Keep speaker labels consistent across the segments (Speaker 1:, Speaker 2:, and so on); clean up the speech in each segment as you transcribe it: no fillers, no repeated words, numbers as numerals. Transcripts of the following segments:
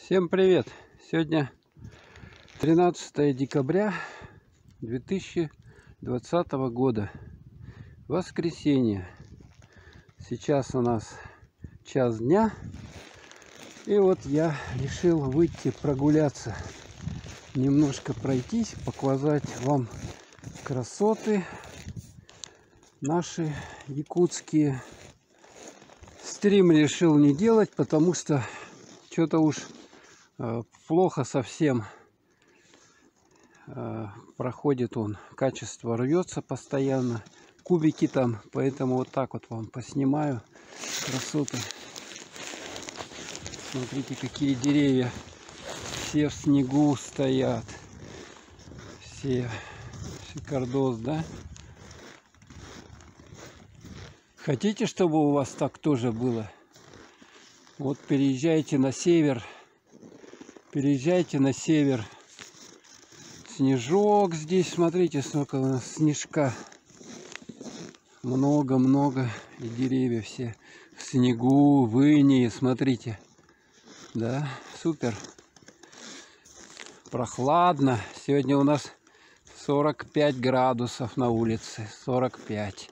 Speaker 1: Всем привет! Сегодня 13 декабря 2020 года. Воскресенье. Сейчас у нас час дня. И вот я решил выйти прогуляться. Немножко пройтись, показать вам красоты наши якутские. Стрим решил не делать, потому что что-то уж плохо совсем проходит он. Качество рвется постоянно. Кубики там. Поэтому вот так вот вам поснимаю красоты. Смотрите, какие деревья. Все в снегу стоят. Все. Шикардос, да? Хотите, чтобы у вас так тоже было? Вот переезжайте на север. Переезжайте на север. Снежок здесь. Смотрите, сколько у нас снежка. Много-много. И деревья все в снегу, в инее. Смотрите. Да, супер. Прохладно. Сегодня у нас 45 градусов на улице. 45.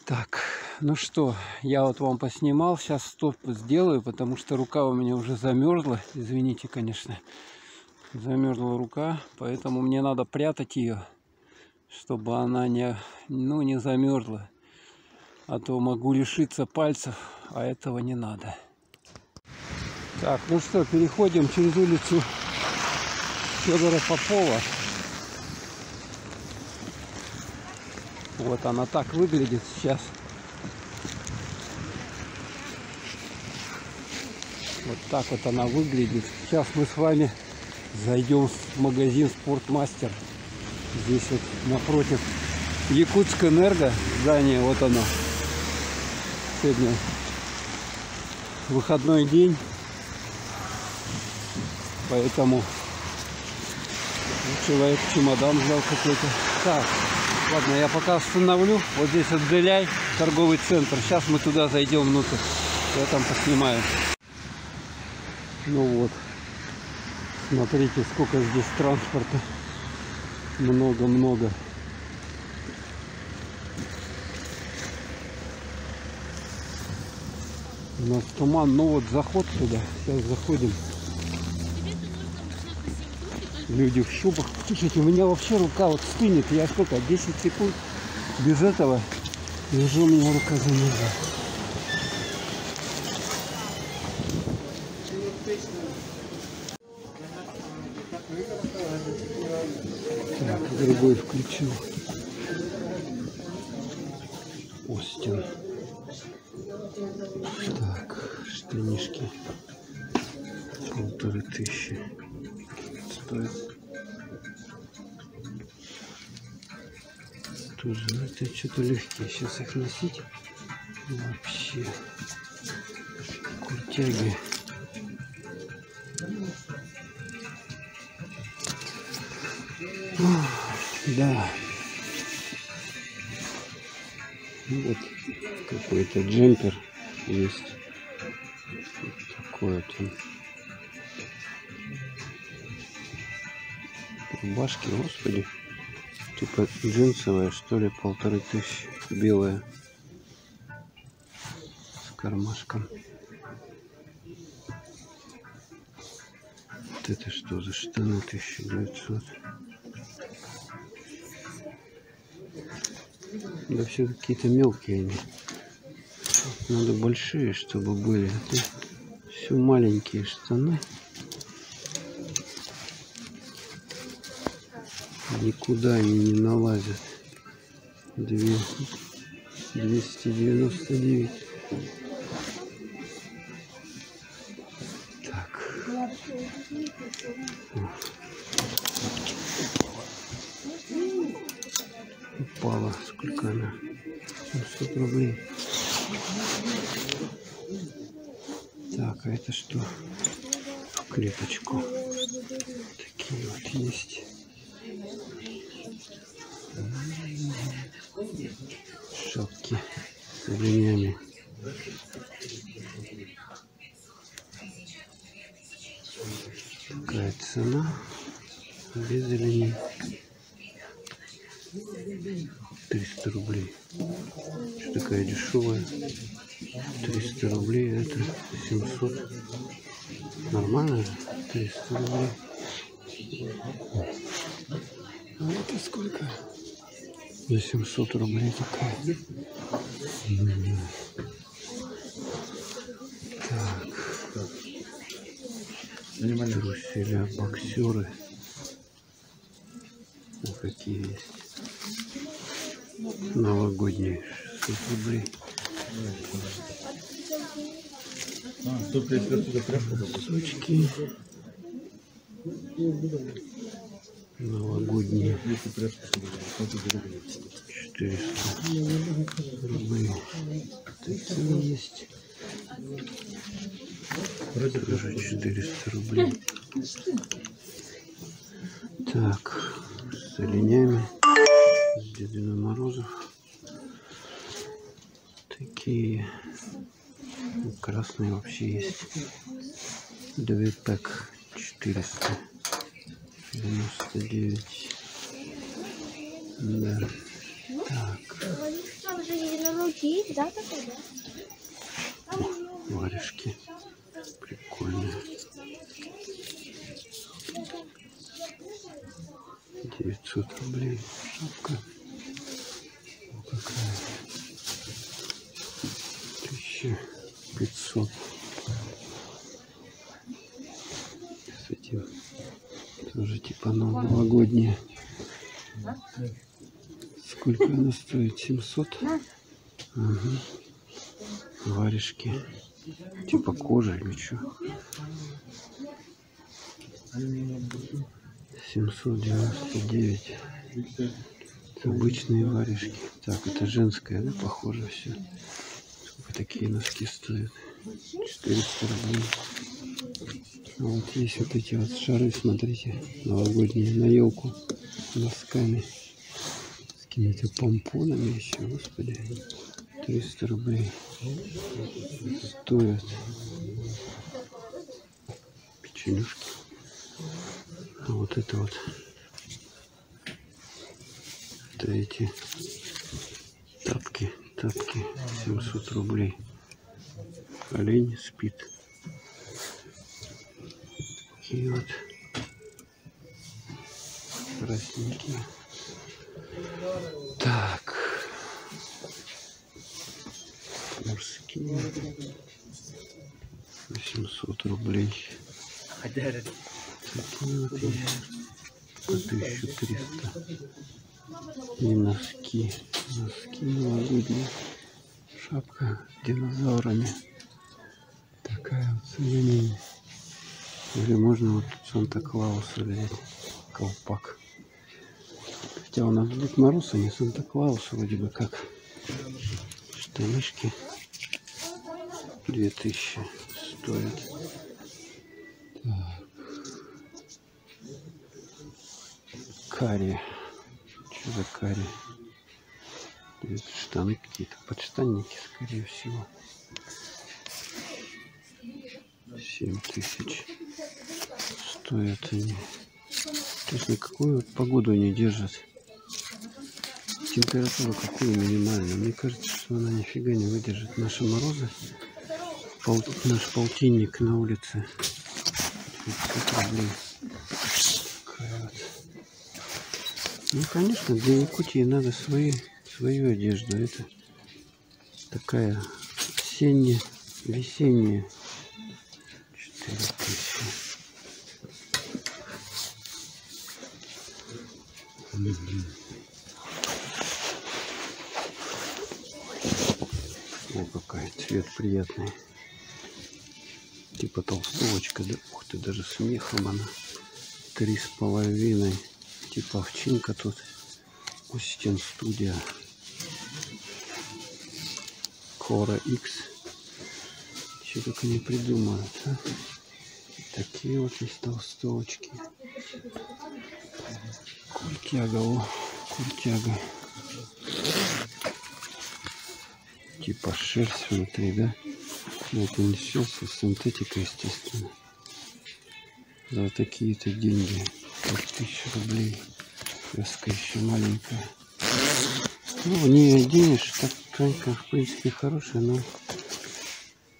Speaker 1: Так, ну что, я вот вам поснимал. Сейчас стоп сделаю, потому что рука у меня уже замерзла. Извините, конечно. Замерзла рука, поэтому мне надо прятать ее, чтобы она не замерзла. А то могу лишиться пальцев, а этого не надо. Так, ну что, переходим через улицу Федора Попова. Вот она так выглядит сейчас. Вот так вот она выглядит. Сейчас мы с вами зайдем в магазин Спортмастер. Здесь вот напротив Якутскэнерго здание. Вот оно. Сегодня выходной день. Поэтому человек чемодан взял какой-то. Так, ладно, я пока остановлю. Вот здесь вот Деляй, торговый центр. Сейчас мы туда зайдем внутрь. Я там поснимаю. Ну вот. Смотрите, сколько здесь транспорта. Много-много. У нас туман. Ну вот заход туда. Сейчас заходим. Люди в шубах. Слушайте, у меня вообще рука вот стынет. Я сколько? 10 секунд без этого. И уже у меня рука замерзла. Так, другой включил. Остин. Так, штанишки. 1500 стоит. Тоже, это что-то легкие. Сейчас их носить. Вообще. Куртяги. Да. Вот какой-то джемпер есть. Вот такой вот он. Рубашки, господи. Типа джинсовая, что ли, 1500. Белая. С кармашком. Вот это что за штаны 1900? Да все какие-то мелкие они. Надо большие, чтобы были. А то все маленькие штаны. Никуда они не налазят. 299. Так. Упала. Сколько она? 700 рублей. Так, а это что? В клеточку. Такие вот есть. Шапки с ремнями. цена без линии. 300 рублей. Что такая дешевая? 300 рублей, это 700. Нормально же? 300 рублей. А это сколько? 800 рублей такая. Так. Труселя, боксеры. Вот какие есть. Новогодние 600 рублей. Сучки. Новогодние 400 рублей. Такие есть. Тоже 400 рублей. Так, с оленями, с Дедом Морозов. Такие красные вообще есть. 2 пэк 499. Да. Так. О, варежки. Прикольные. 900 рублей. Шапка. Вот какая. 1500. С этим тоже типа новогодние. Сколько она стоит? 700? Угу. Варежки. Типа кожа или что? 799. Это обычные варежки. Так, это женская, да, похоже все. Сколько такие носки стоят? 400 рублей. А вот есть вот эти вот шары, смотрите, новогодние, на елку носками. С какими-то помпонами еще, господи. 300 рублей стоят. Печенюшки. А вот это вот. Это эти тапки 700 рублей. Олень спит. И вот красненькие. Так. Морские. 800 рублей. Такие вот есть. По 1300. И носки. Носки новогодние. Шапка с динозаврами. Такая вот с оленями. Или можно вот Санта-Клауса взять. Колпак. Хотя у нас Дед Мороз, а не Санта-Клаус вроде бы как. Штанишки 2000 стоят. Так. Карри. Что за карри? Это штаны какие-то, подштанники, скорее всего. 7000 стоят они. Точно, какую вот погоду они держат? Температура какую минимальную? Мне кажется, что она нифига не выдержит наши морозы. Наш полтинник на улице. 500 рублей. Такая вот. Ну, конечно, для Якутии надо свою одежду. Это такая осенняя, весенняя. 4000. О, какая цвет приятный. Типа толстовочка, да? Ух ты, даже с мехом она. 3,5. Типа овчинка тут. Остин Студия. Кора X. Что только не придумают, а? Такие вот есть толстовочки. Куртяга, о, куртяга. Типа шерсть внутри, да? Но это не шерсть, а синтетика, естественно. за такие-то деньги. 5000 рублей. Вязка еще маленькая. Ну, в ней оденешь, так тканька в принципе хорошая, но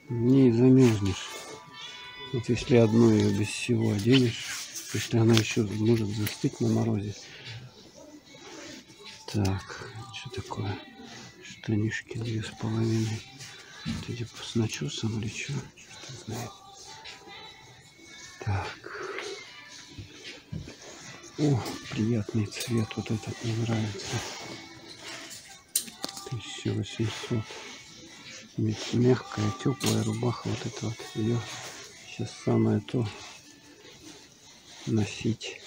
Speaker 1: в ней замерзнешь. Вот если одну ее без всего оденешь, если она еще может застыть на морозе. Так, что такое? Штанишки 2,5. Это типа с начесом или что? Что знает. Так. О, приятный цвет. Вот этот мне нравится. 1800. Мягкая, теплая рубаха. Вот это вот. Ее сейчас самое то носить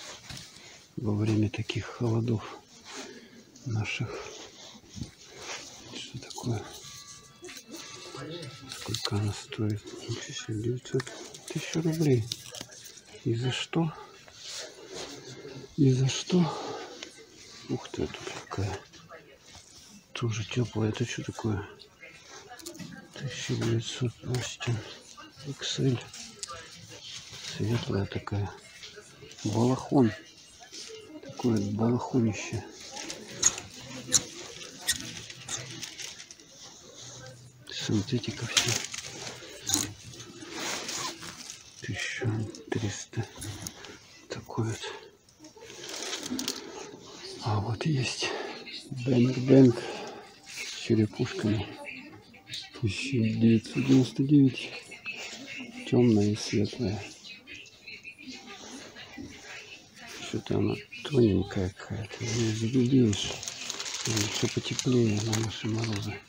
Speaker 1: во время таких холодов наших. Что такое? Сколько она стоит? 900. 1000 рублей. И за что? И за что? Ух ты, тут какая. Тоже теплая. Это что такое? 1900 Остин. XL. Светлая такая. Балахон. Такое балахонище. Синтетика все. 1300. Такой вот. А вот есть Бэнк с черепушками. 1999. Темная и светлая. Что-то она тоненькая какая-то. Не загубишь. Все потеплее на наши морозы.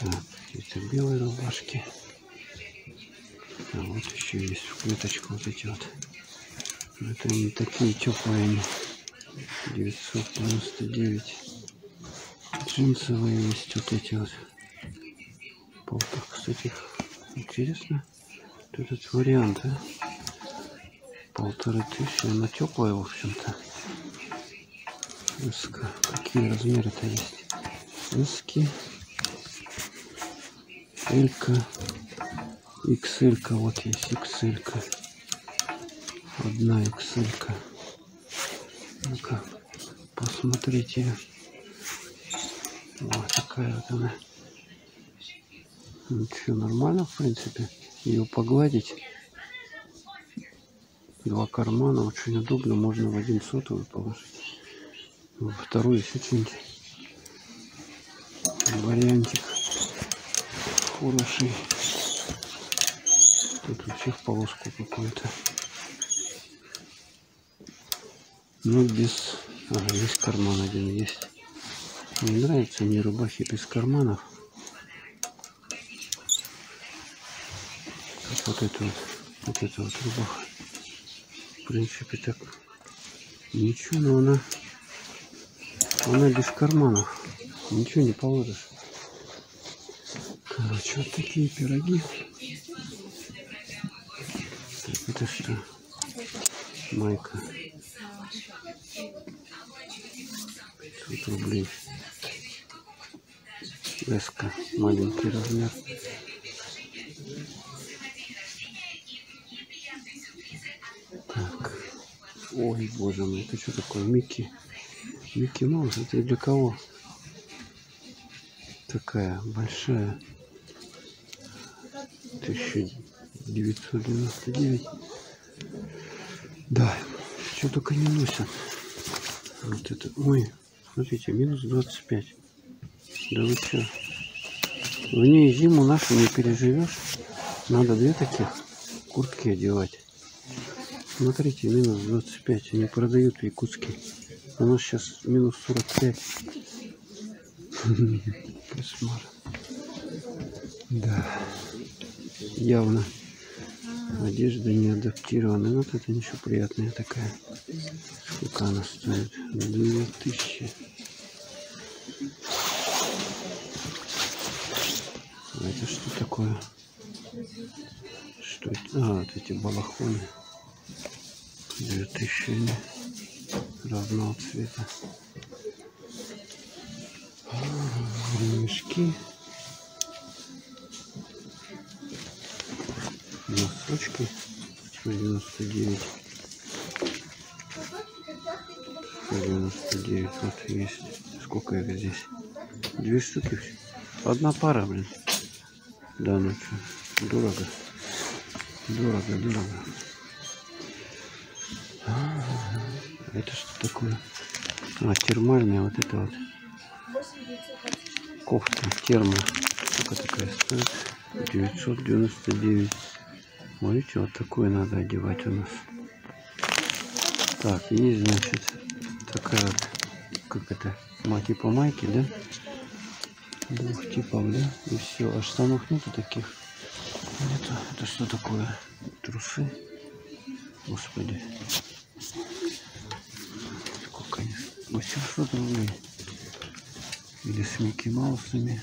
Speaker 1: Так, какие-то белые рубашки. А вот еще есть в клеточку вот эти вот. Это не такие теплые они. 999. Джинсовые есть вот эти вот. Полтах, кстати, интересно. Вот этот вариант, а? 1500. Она теплая, в общем-то. Эска. Какие размеры-то есть? Эски. Элька. XL-ка. Вот есть XL-ка. Одна XL-ка. Ну-ка, посмотрите. Вот такая вот она. Ну что, нормально, в принципе. Ее погладить. 2 кармана. Очень удобно. Можно в один сотовый положить. Во второй еще что-нибудь. Вариантик хороший. Тут вообще в полоску какую-то. Ну, без... А, есть карман один есть. Мне нравятся мне рубахи без карманов. Как вот это вот рубаха. В принципе, так ничего, но она без карманов. Ничего не положишь. Короче, вот такие пироги. Так, это что? Майка. 500 рублей. Эска. Маленький размер. Так. Ой, боже мой, это что такое? Микки. Микки Маус, это для кого? Такая большая. 1999. Да, что только не носят. Вот это. Ой, смотрите, минус 25. Да вы что? В ней зиму нашу не переживешь. Надо 2 таких куртки одевать. Смотрите, минус 25. Они продают в Якутске. У нас сейчас минус 45. Кошмар. Да. Явно одежда не адаптирована. Вот это ничего, приятная такая. Сколько она стоит? 2000. А это что такое? Что это? А, вот эти балахоны. 2000 они разного цвета. Ремешки. Носочки. 199. 199. Вот есть. Сколько их здесь? 2 штуки. Одна пара, блин. Да, ну что, дорого. Дорого. Это что такое? А, термальная вот это вот. Кофта термо. Сколько такая стоит? 999. Видите, вот такую надо одевать у нас. Так, есть, значит, такая вот, как это, типа майки, да? Двух типов, да? И все. А штанов нету таких. Это что такое? Трусы? Господи. Сколько они? 800 рублей. Или с Микки Маусами.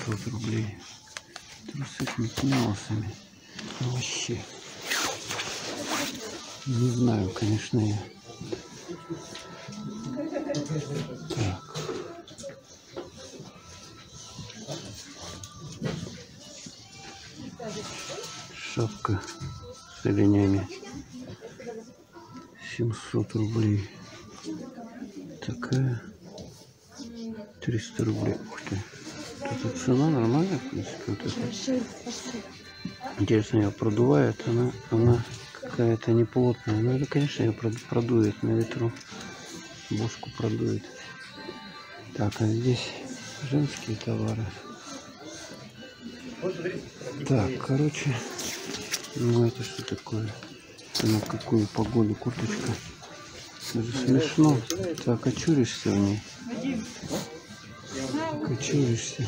Speaker 1: 600 рублей. Трусы с Микки Маусами. Ну, вообще. Не знаю, конечно, я. Так. Шапка с оленями. 700 рублей. Такая. 300 рублей. Ух ты. Эта цена нормальная, в принципе. Вот это. Интересно, ее продувает. Она какая-то неплотная. Ну, это, конечно, ее продует на ветру. Бошку продует. Так, а здесь женские товары. Так, короче, ну это что такое? На какую погоду курточка? Даже смешно. Так, очуришься в ней. Очуришься.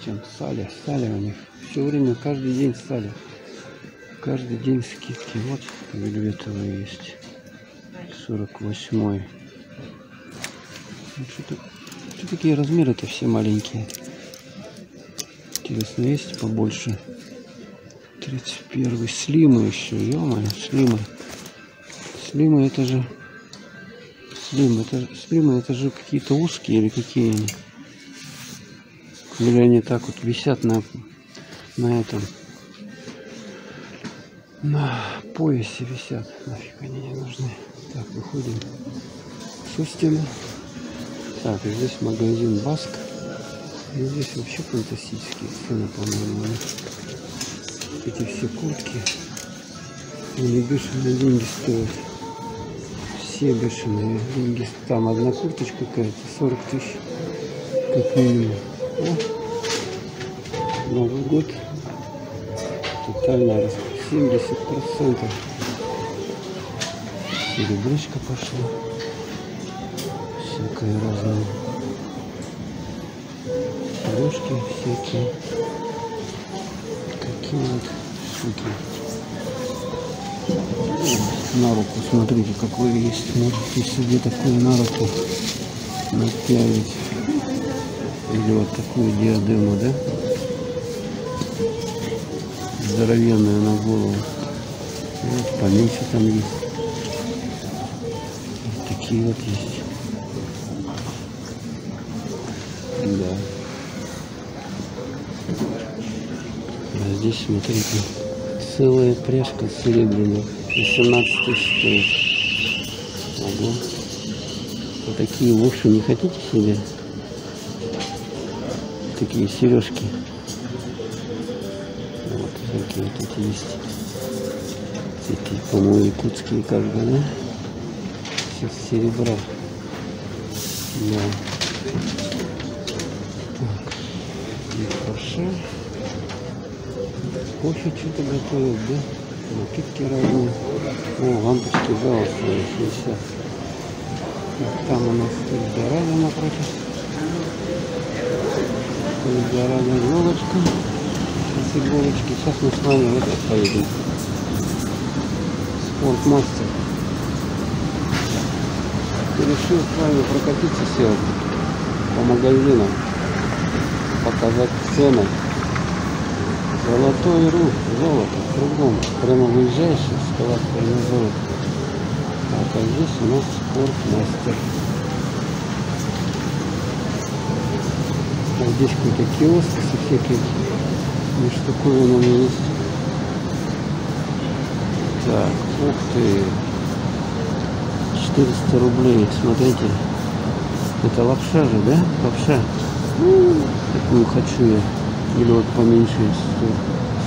Speaker 1: Стен Саля у них. Все время, каждый день Саля. Каждый день скидки. Вот вельветовые есть. 48-й. Что такие размеры-то все маленькие? Интересно, есть побольше? 31-й. Слимы еще. Ё-моё, слимы. Слимы это же... Слимы это же какие-то узкие или какие они? Или они так вот висят на этом... На поясе висят. Нафиг они не нужны. Так, выходим со стены. Так, и здесь магазин Баск. И здесь вообще фантастические цены, по-моему. Эти все куртки. Они бешеные деньги стоят. Все бешеные деньги. Там одна курточка какая-то 40 тысяч. Как минимум. О, Новый год. Тотальная раскрутка. 70%. Серебрышка пошла. Всякое разное. Ложки всякие. Такие вот штуки. На руку, смотрите, какой есть. Можете себе такую на руку напялить. Или вот такую диадему, да? Здоровенную на голову. Вот поменьше там есть. Вот такие вот есть. Да. А здесь, смотрите, целая пряжка серебряных. 18 тысяч стоит. Ого. Вот такие уши не хотите себе? Такие сережки. Вот всякие вот эти есть. Эти, по-моему, якутские как бы, да? Все серебра. Да. Так. И хорошо. Кофе что-то готовят, да? Напитки разные. О, лампочки галстуки 60. Там у нас Эльдорадо напротив. Эльдорадо иголочка. Сейчас иголочки. Сейчас мы с вами вот это поедем. Спортмастер. И решил с вами прокатиться сегодня по магазинам. Показать цены. Золотой рух, золото, кругом. Прямо выезжаешь из эскалатора на золото. А здесь у нас спортмастер. А здесь какой-то киоск со всякими И штуковина у меня есть. Так, ух ты. 400 рублей, смотрите. Это лапша же, да? Лапша. Такую хочу я. Или вот поменьше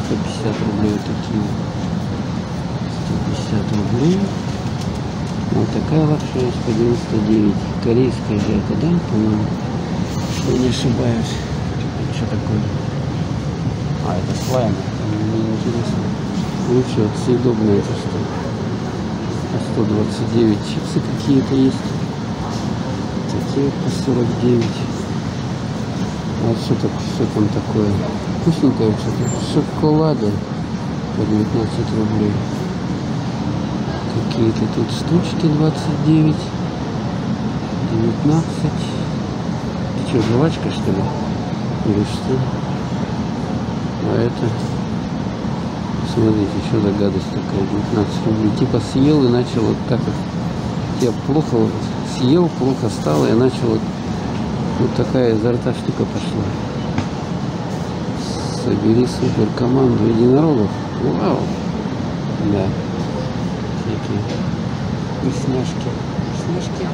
Speaker 1: 150 рублей вот такие. 150 рублей. Вот такая лапша есть по 99. Корейская же это, да? По-моему. Если не ошибаюсь. Это что такое? А, это слайм. Мне интересно. Лучше вот съедобное это что? 129. Чипсы какие-то есть. Такие по 49. А что там такое? Вкусненькое что-то. Шоколада по 19 рублей. Какие-то тут штучки 29. 19. Ты что, жвачка что ли? Или что? А это... Смотрите, что за гадость такая, 19 рублей. Типа съел и начал вот так вот. Я плохо вот съел, плохо стало, и начал вот такая изо рта штука пошла. Собери супер команду единорогов. Вау! Да. Всякие вкусняшки. Вкусняшки.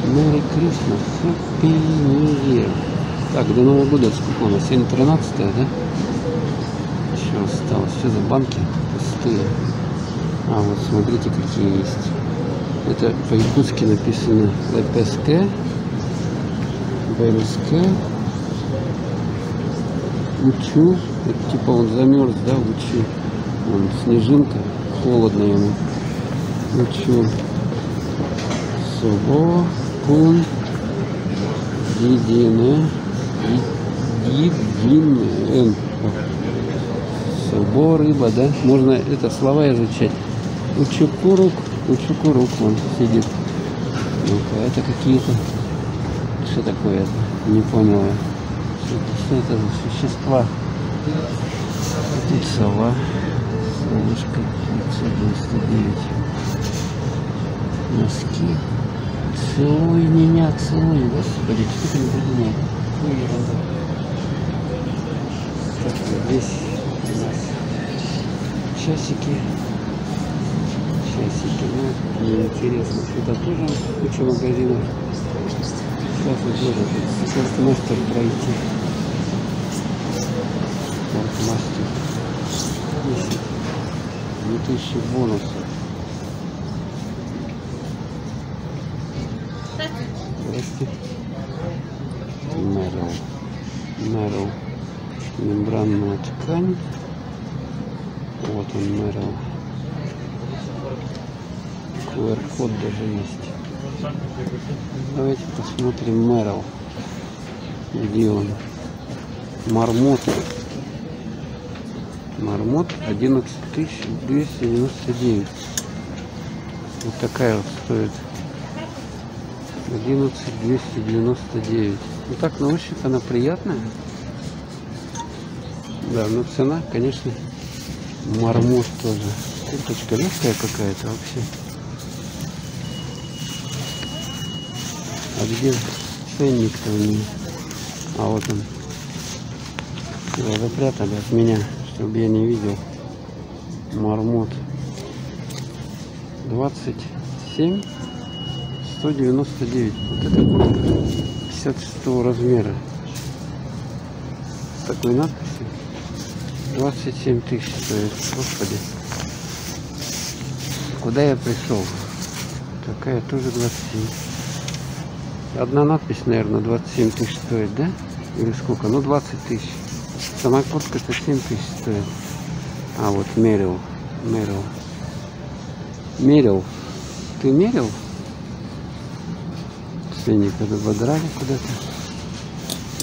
Speaker 1: Merry Christmas, Happy New Year. Так, до Нового года сколько у нас? Сегодня 13, да? Еще осталось. Что за банки? Пустые. А, вот смотрите, какие есть. Это по-якутски написано ЛПСК, БРСК, Учу. Это типа он замерз, да, Учу. Вон снежинка, холодно ему. Учу. Собо. Кун, единое, собор, рыба, да? Можно это слова изучать. Учукурук он сидит. Ну-ка, это какие-то... Что такое это? Не понял я. Что это за существа? Тут сова. Солнышко 599. Носки. Целуй меня, целуй, господи, что ты не придумал? Какую ерунду. Так, здесь у нас часики. Ну, мне интересно. Это тоже куча магазинов. Сейчас вот тоже спортмастер пройти. Спортмастер. 2000 бонусов. Мерил. Мембранная ткань. Вот он, Мерил. QR-код даже есть. Давайте посмотрим Мерил. Где он? Мармот. Мармот 11 299. Вот такая вот стоит. 11 299. Ну так, на ощупь она приятная. Да, но цена, конечно, Мармот тоже. Курточка легкая какая-то вообще. А где ценник-то у нее? А вот он. Его запрятали от меня, чтобы я не видел. Мармот 27 199. Вот эта куртка 56 размера. С такой надписью 27 тысяч стоит. Господи. Куда я пришел? Такая тоже 27. Одна надпись, наверное, 27 тысяч стоит, да? Или сколько? Ну, 20 тысяч. Сама куртка-то 7 тысяч стоит. А вот Мерил. Ты мерил? Ценник ободрали куда-то.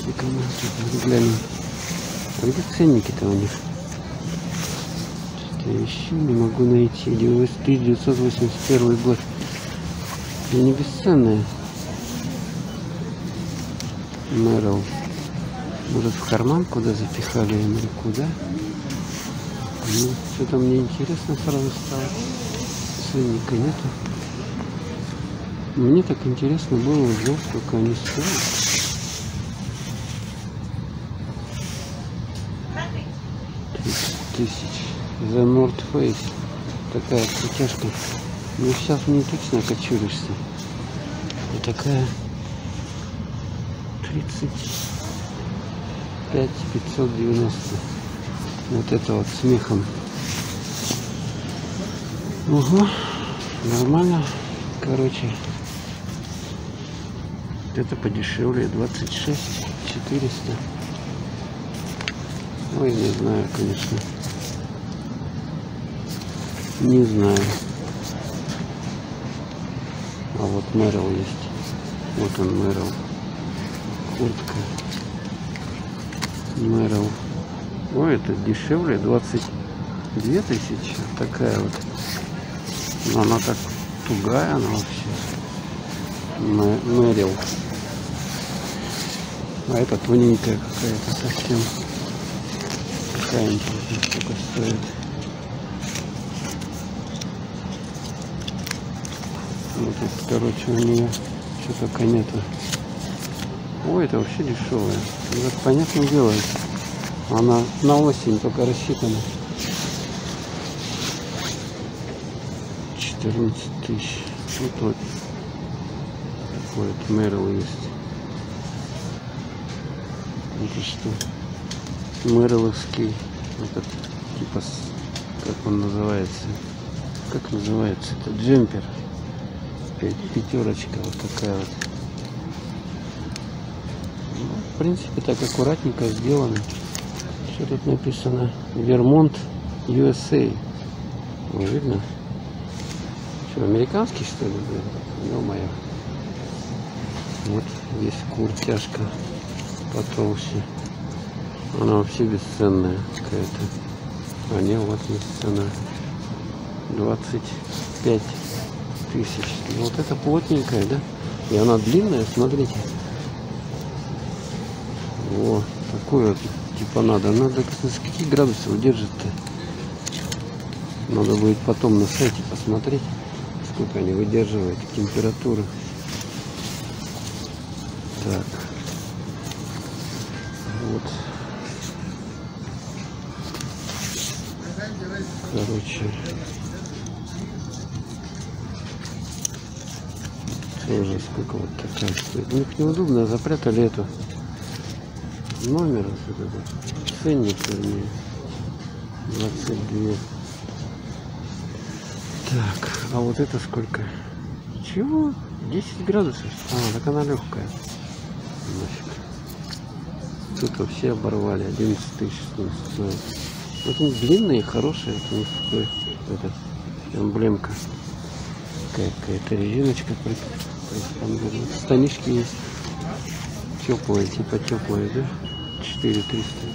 Speaker 1: И-ка мы тут глянем. А где ценники-то у них? Что-то я ищу, не могу найти. 1981 год. И не бесценная. Мерил. Может, в карман куда запихали или куда? Ну, что-то мне интересно сразу стало. Ценника нету. Мне так интересно было узнать, сколько они стоят. 30 тысяч. The North Face. Такая крутяшка. Ну сейчас мне точно окочуришься. И такая 35 590. Вот это вот с мехом. Угу. Нормально. Короче. Это подешевле. 26 400. Ой, не знаю, конечно. Не знаю. А вот Merrell есть. Вот он, Merrell. Куртка. Merrell. Ой, это дешевле. 22 тысячи. Такая вот. Но она так тугая, она вообще. Merrell. А это тоненькая какая-то совсем. Какая интересная, сколько стоит. Вот тут, короче, у нее что только нету. Ой, это вообще дешевая. Это, понятное дело, она на осень только рассчитана. 14 тысяч. Вот такой вот Merrell есть. Это что? Merrell'овский. Этот типа, как он называется? Как называется? Это джемпер. Пятерочка вот такая вот. Ну, в принципе, так аккуратненько сделано. Что тут написано? Vermont, USA. Не видно? Что, американский, что ли? Ё-моё. Вот здесь куртяшка потолще. Она вообще бесценная какая-то. А не, вот есть цена. 25 тысяч. Вот это плотненькая, да? И она длинная, смотрите. О, такой вот типа надо. Надо, с каких градусов держит-то? Надо будет потом на сайте посмотреть, сколько они выдерживают температуры. Так. Вот. Короче. Тоже сколько вот такая стоит. У них неудобно, запрятали эту номер, вот этот ценник, вернее, 22. Так, а вот это сколько? Чего? 10 градусов? А, так она легкая. Нафиг. Тут вообще оборвали. 11 тысяч стоит. Вот они длинные, хорошие. Это у них такой, этот, эмблемка. Какая-то резиночка. Станишки есть. Теплые, типа теплые, да? 4300.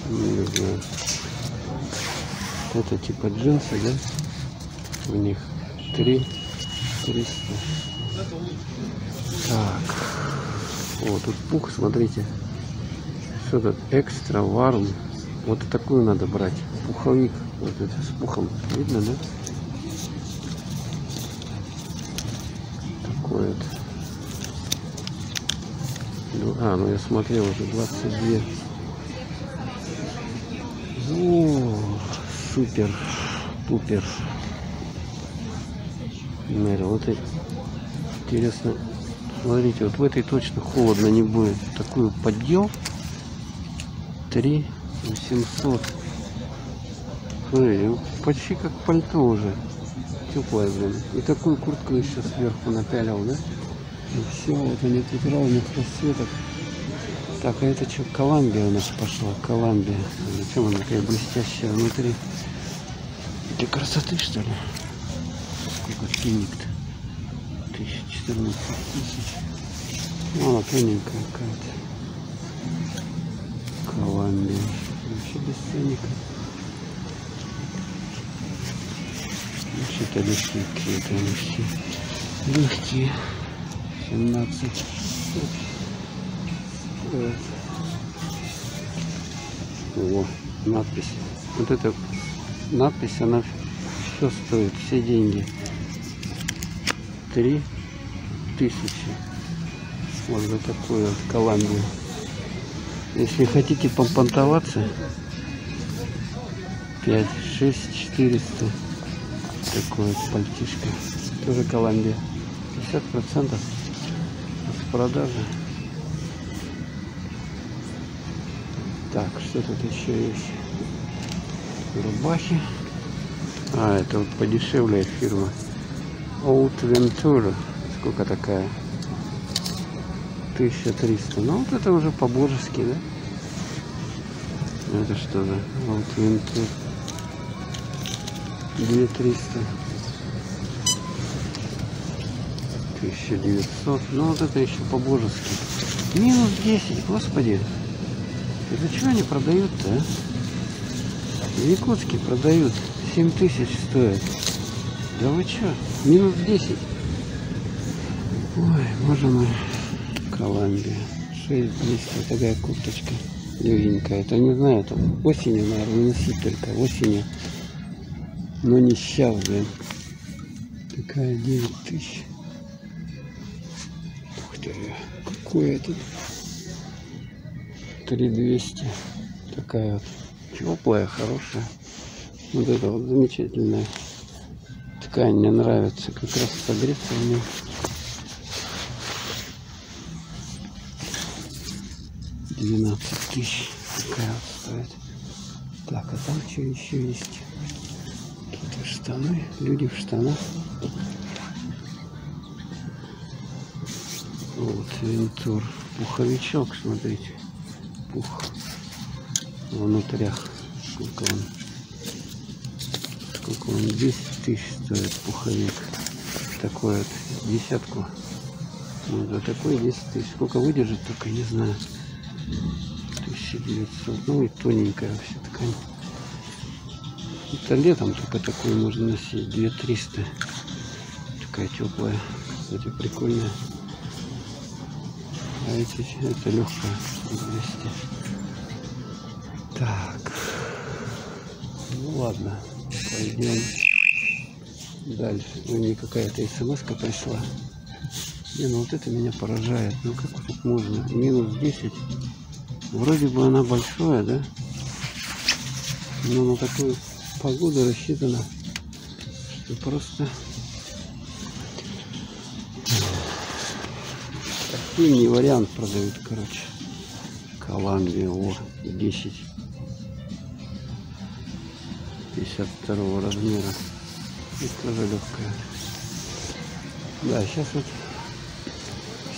Speaker 1: Не знаю. Это типа джинсы, да? У них 3300. Так. О, тут пух, смотрите. Что тут? Экстра варм. Вот такую надо брать. Пуховик. Вот это с пухом. Видно, да? Такой вот. Ну я смотрел уже 22. О, супер, пупер. Merrell, вот это интересно. Смотрите, вот в этой точно холодно не будет. Такую поддел 3800. Смотрите, почти как пальто уже. Теплая, блин. И такую куртку еще сверху напялил, да? И все, вот они тут разных расцветок. Так, а это что, Коламбия у нас пошла? Коламбия. Зачем она такая блестящая внутри? Для красоты, что ли? Сколько финик-то? 1014 тысяч. Ну, она тоненькая какая-то. Коламбия. Вообще без ценника. Вообще-то легкие какие-то они все. Легкие. 17. О, надпись. Вот эта надпись, она все стоит, все деньги. 3000. Вот за такую вот Колумбию. Если хотите попонтоваться, 5, 6, 400. Такой вот пальтишко. Тоже Колумбия. 50% с продажи. Так, что тут еще есть? Рубахи. А, это вот подешевле фирма. Old Ventura. Сколько такая? 1300. Ну вот это уже по-божески, да? Это что за Old Ventura? 2300. 1900. Ну вот это еще по-божески. Минус 10, господи. Это что они продают-то, а? В Якутске продают. 7000 стоит. Да вы что? Минус 10. Ой, боже мой. Колумбия. 6200. Такая курточка. Легенькая. Это не знаю, это осенью, наверное, носить только. Осенью. Но не сейчас, блин. Такая 9000. Ух ты. Какой это? 3200. Такая вот. Теплая, хорошая. Вот это вот замечательная ткань, мне нравится. Как раз согреться в ней. 12000. Такая вот стоит. Так, а там что еще есть? Какие-то штаны. Люди в штанах. Вот, Вентур. Пуховичок, смотрите. Пух. Внутрях. Сколько он? 10 тысяч стоит пуховик. Такой вот. Десятку. Вот за такой 10 тысяч. Сколько выдержит, только не знаю. 1900. Ну и тоненькая вообще ткань. Это летом только такую можно носить. 2300. Такая теплая. Кстати, прикольная. А эти, это легкая. 200. Так. Ну ладно. Пойдем дальше. У нее какая-то смс-ка пришла. Не, ну вот это меня поражает. Ну как тут можно? Минус 10. Вроде бы она большая, да? Но на такую погоду рассчитана, что просто осенний вариант продают, короче. Колумбия, о, 10. 52 размера. И тоже легкая. Да, сейчас вот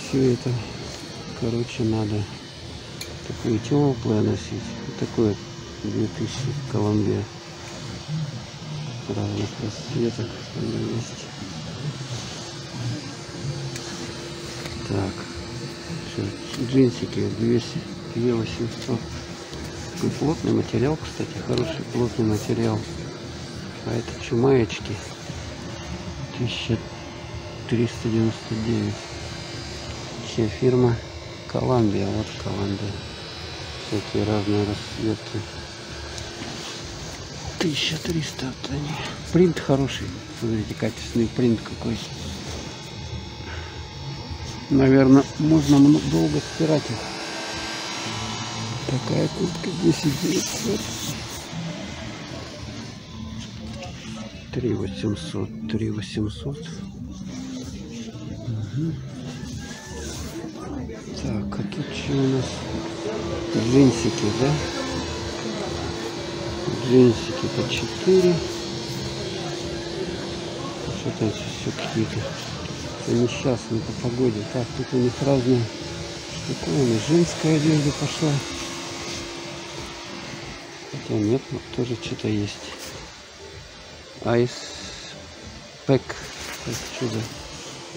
Speaker 1: все это, короче, надо такое теплое носить. Вот такое 2000 Колумбия. Разных расцветок есть. Так, что, джинсики 2800. Такой плотный материал, кстати, хороший плотный материал. А это что, маечки? 1399. Вообще фирма Колумбия. Вот Колумбия. Всякие разные расцветки. 1300 вот они. Принт хороший. Смотрите, качественный принт какой. Наверное, можно долго стирать их. Такая куртка 10900. 3800. 3800. Угу. Так, а тут что у нас? Джинсики, да? Джинсики по 4. Что-то все какие-то несчастные по погоде. Так, тут у них разные штуковины. Женская одежда пошла. Хотя нет, но тоже что-то есть. Айспек. Что за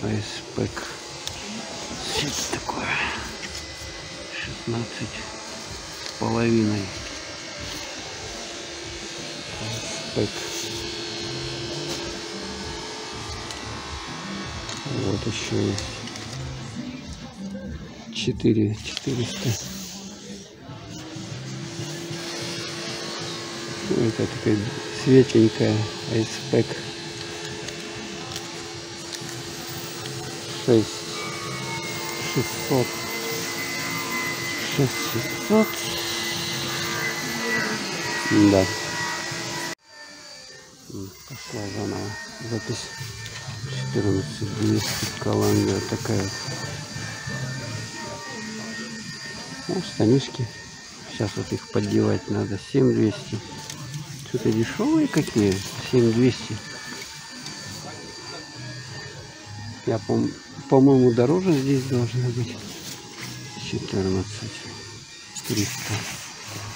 Speaker 1: Айспек? Что это такое? 16 с половиной. Айспек. Вот еще есть. 400. Это такая светленькая Айспек. 600. 6600. Да. Пошла заново запись. 14200 Колумбия такая. Ну, штанишки. Сейчас вот их поддевать надо. 7200. Что-то дешевые какие. 7200. Я по-моему дороже здесь должны быть. 14300.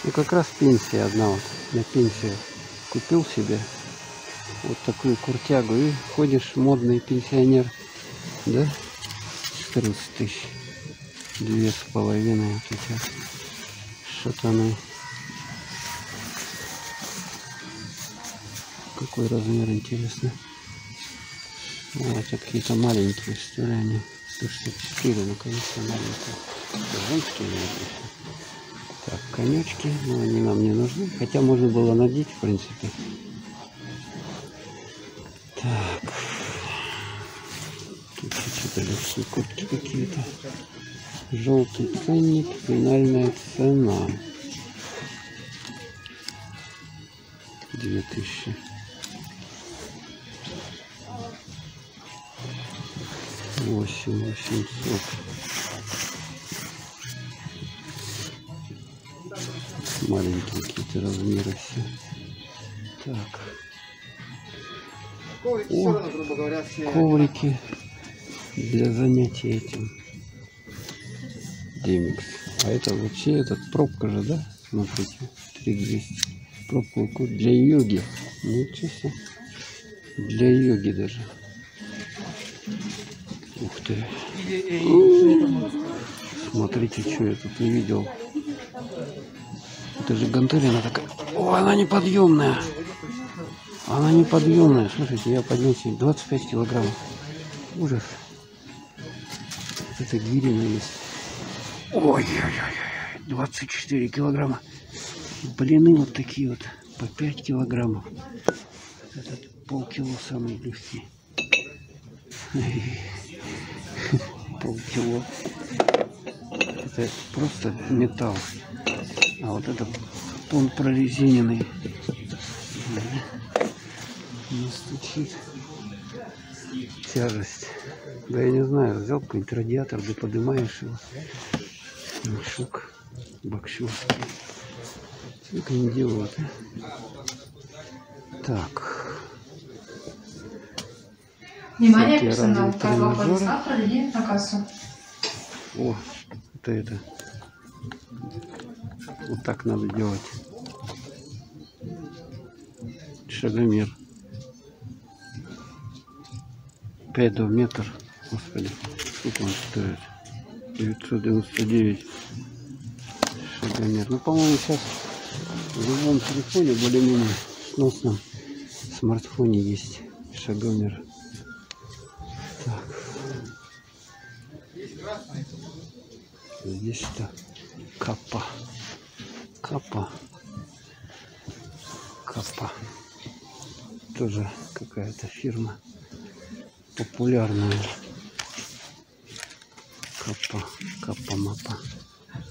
Speaker 1: Ну как раз пенсия одна вот. На пенсию купил себе вот такую куртягу и ходишь модный пенсионер, да? 14 тысяч. 2,5 вот эти шатаны. Какой размер, интересно? Вот какие-то маленькие, что ли они? 164, ну конечно маленькие. Женские, наверное. Так, конечки, но они нам не нужны. Хотя можно было надеть, в принципе. Так. Тут что-то легкие куртки какие-то. Желтый ценник, финальная цена. 2000. $8 800. Маленькие какие-то размеры все. Так. О, коврики для занятия этим. Демикс. А это вообще этот пробка же, да? Смотрите, 3200. Пробку для йоги. Ничего себе. Для йоги даже. Ух ты. Смотрите, что я тут увидел. Это же гантелина такая. О, она неподъемная. Она неподъемная. Слушайте, я поднял себе 25 килограммов. Ужас. Это гирина есть. Ой-ой-ой. 24 килограмма. Блины вот такие вот. По 5 килограммов. Этот полкило самый легкий. Полкило. Это просто металл. А вот этот он прорезиненный. Не стучит. Тяжесть. Да я не знаю, взял какой-нибудь радиатор, да поднимаешь его. Мешок боксерский. Сколько они делают, а? Так.
Speaker 2: Внимание, персонал. Каждого полиса проведите на кассу.
Speaker 1: О, это. Вот так надо делать. Шагомер. Педометр. Господи, сколько он стоит? 999. Шагомер. Ну, по-моему, сейчас в любом телефоне более-менее сносном смартфоне есть шагомер. Так. Здесь-то капа. Капа. Капа. Тоже какая-то фирма популярная. Капа. Капа-мапа.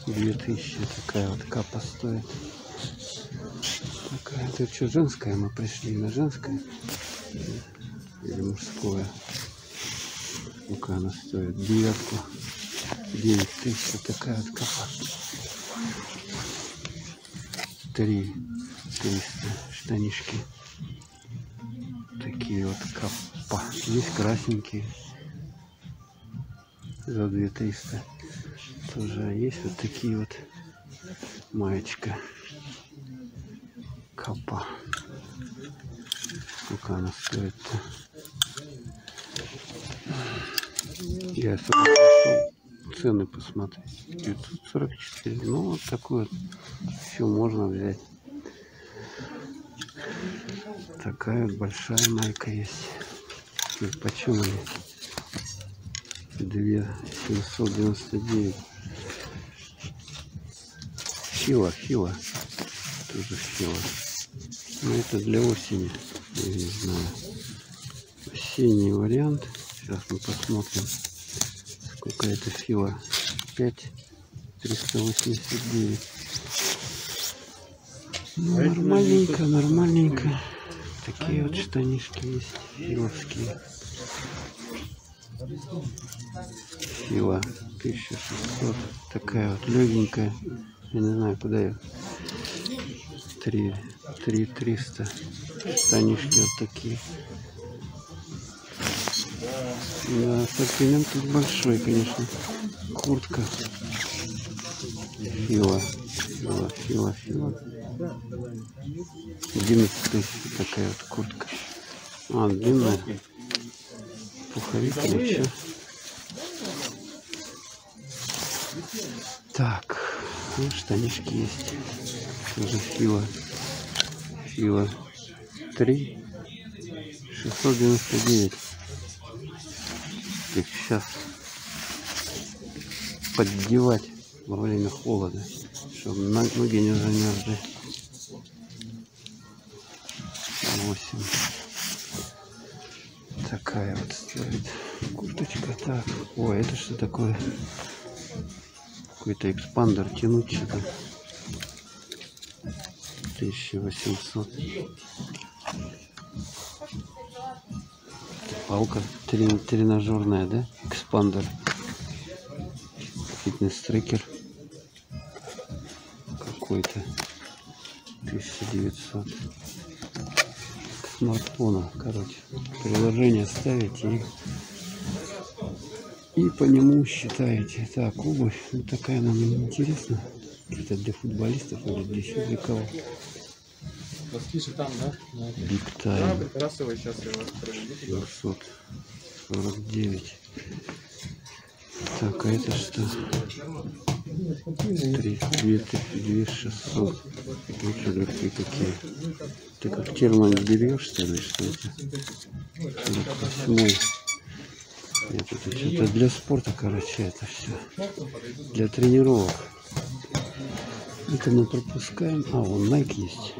Speaker 1: 2000 такая вот капа стоит. Такая. Это что, женская? Мы пришли на женское или мужское? Ну-ка она стоит 9000. Такая вот капа. 3300 штанишки. Такие вот капа. Есть красненькие за 2300. Тоже есть вот такие вот маечка. Капа. Сколько она стоит-то? Я цены посмотреть. 944. Ну вот такой вот. Все можно взять. Такая вот большая майка есть. Почем они? 2799. Фила. Тоже фила. Но это для осени. Я не знаю. Осенний вариант. Сейчас мы посмотрим. Сколько это фила? 5,389. Ну, нормальненько, нормальненько. Такие вот штанишки есть филовские. Фила 1600. Такая вот легенькая. Я не знаю, куда ее. 3,300. Штанишки вот такие. Да, ассортимент тут большой, конечно. Куртка. Фила. 11 тысяч такая вот куртка. А, длинная. Пуховик или что? Так, ну, штанишки есть. Тоже фила. 3,699. Их сейчас поддевать во время холода, чтобы ноги не замерзли. 8. Такая вот стоит курточка. Так, ой, это что такое? Какой-то экспандер, тянуть что-то. 1800. Палка тренажерная, да? Экспандер. Фитнес-трекер какой-то. 1900. К смартфону, короче. Приложение ставите и по нему считаете. Так, обувь. Ну, такая нам не интересна. Это для футболистов или для еще для кого?
Speaker 3: Там, да?
Speaker 1: Big Time. 749. Так, а это что? 2600. Лучше какие. Ты как термон берешь, что ли, что это? 48. Нет, это что-то для спорта, короче, это все. Для тренировок. Это мы пропускаем. А, вон Nike есть.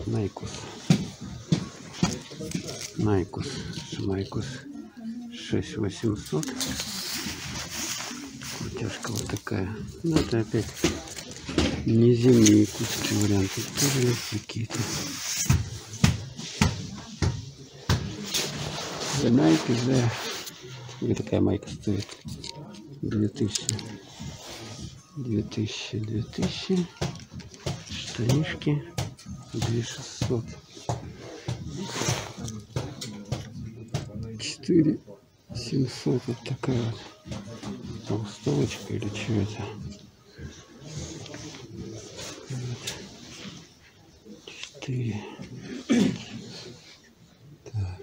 Speaker 1: Найкус 6800. Крутяшка вот такая. Ну, это опять не зимние якутские варианты. Тоже есть какие-то. Nike за... И такая майка стоит 2000. Штанишки 2600. 4700. Вот такая вот толстовочка или что это? 4. Так,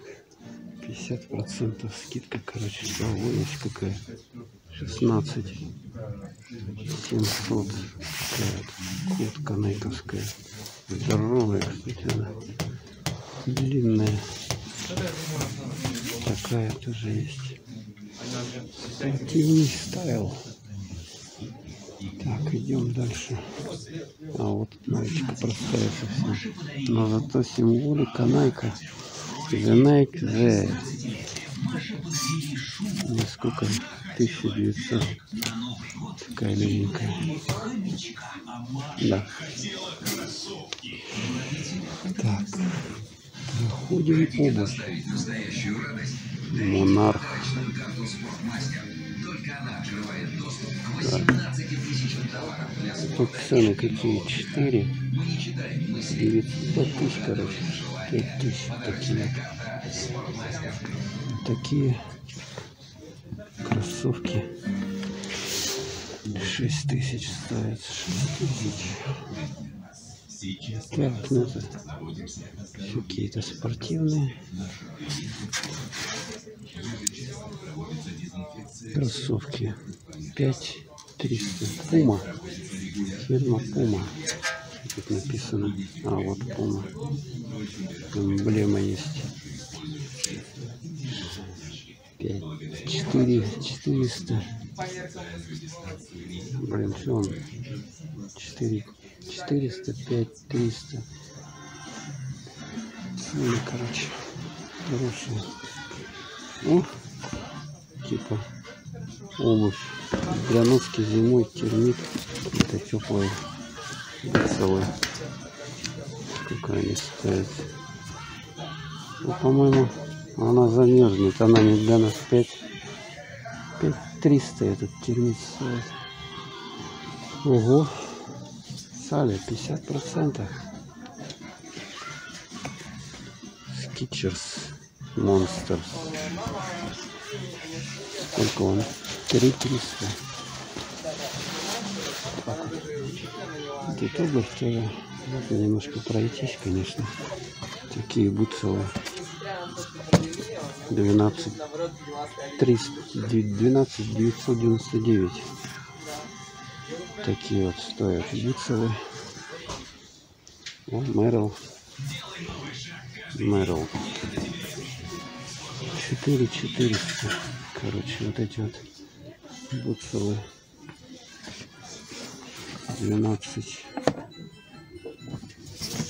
Speaker 1: 50% скидка, короче, есть какая. 16 700. Такая вот куртка найковская. Здоровая, кстати, она длинная. Такая тоже есть. Спортивный стайл. Так, идем дальше. А вот маечка простая совсем. Но зато символика Nike. The Nike The. Сколько? 1900. Такая легенькая. Да. Так. Проходим обувь. Монарх. Так. Тут цены какие? 4. 900 тысяч, короче. 5000 такие кроссовки. 6000 стоят. 6000. Так, ну это какие-то спортивные. Кроссовки 5300. Пума. Фирма Пума. Тут написано. А вот Пума. Эмблема есть. 400. Блин, что он? 400, 5300. Ну, короче, хорошие. О, типа обувь для носки зимой, термит. Это теплые бутсовые. Сколько они стоят? Ну, по-моему, она замерзнет. Она не для нас 5300 этот термит стоит. Ого! Сали 50%. Skechers Monsters. Сколько он? 3300. Тут обувь тоже. Надо немножко пройтись, конечно. Такие бутсовые. 12999. Такие вот стоят бутсовые. О, Merrell. 4400. Короче, вот эти вот бутсовые.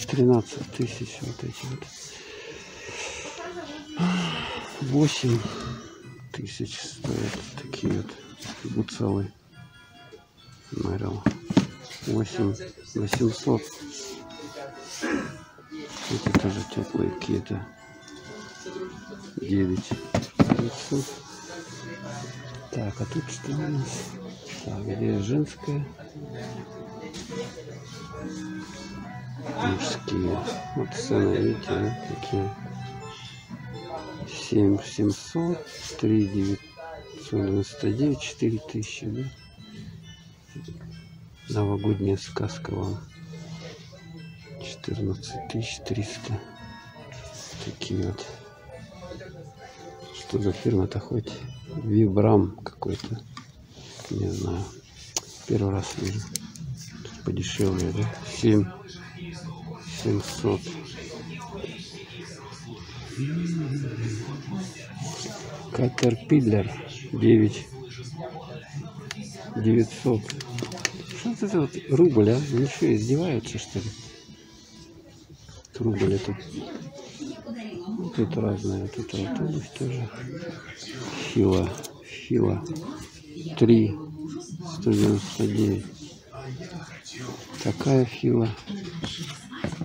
Speaker 1: 13 тысяч вот эти вот. 8 тысяч стоят такие вот бутсовые. Merrell. 8800. Эти тоже теплые какие-то. 9500. Так, а тут что у нас? Так, где женская? Мужские. Вот цены, видите, да, такие. 7700, 3999, 4000, да? Новогодняя сказка вам. 14300. Такие вот. Что за фирма-то хоть? Вибрам какой-то. Не знаю. Первый раз вижу. Тут подешевле, да? 7700. Caterpillar 9900. Что это вот рубль, а? Ну что, издеваются, что ли? Рубль это. Тут разные, тут обувь тоже. Фила 3 199. Такая фила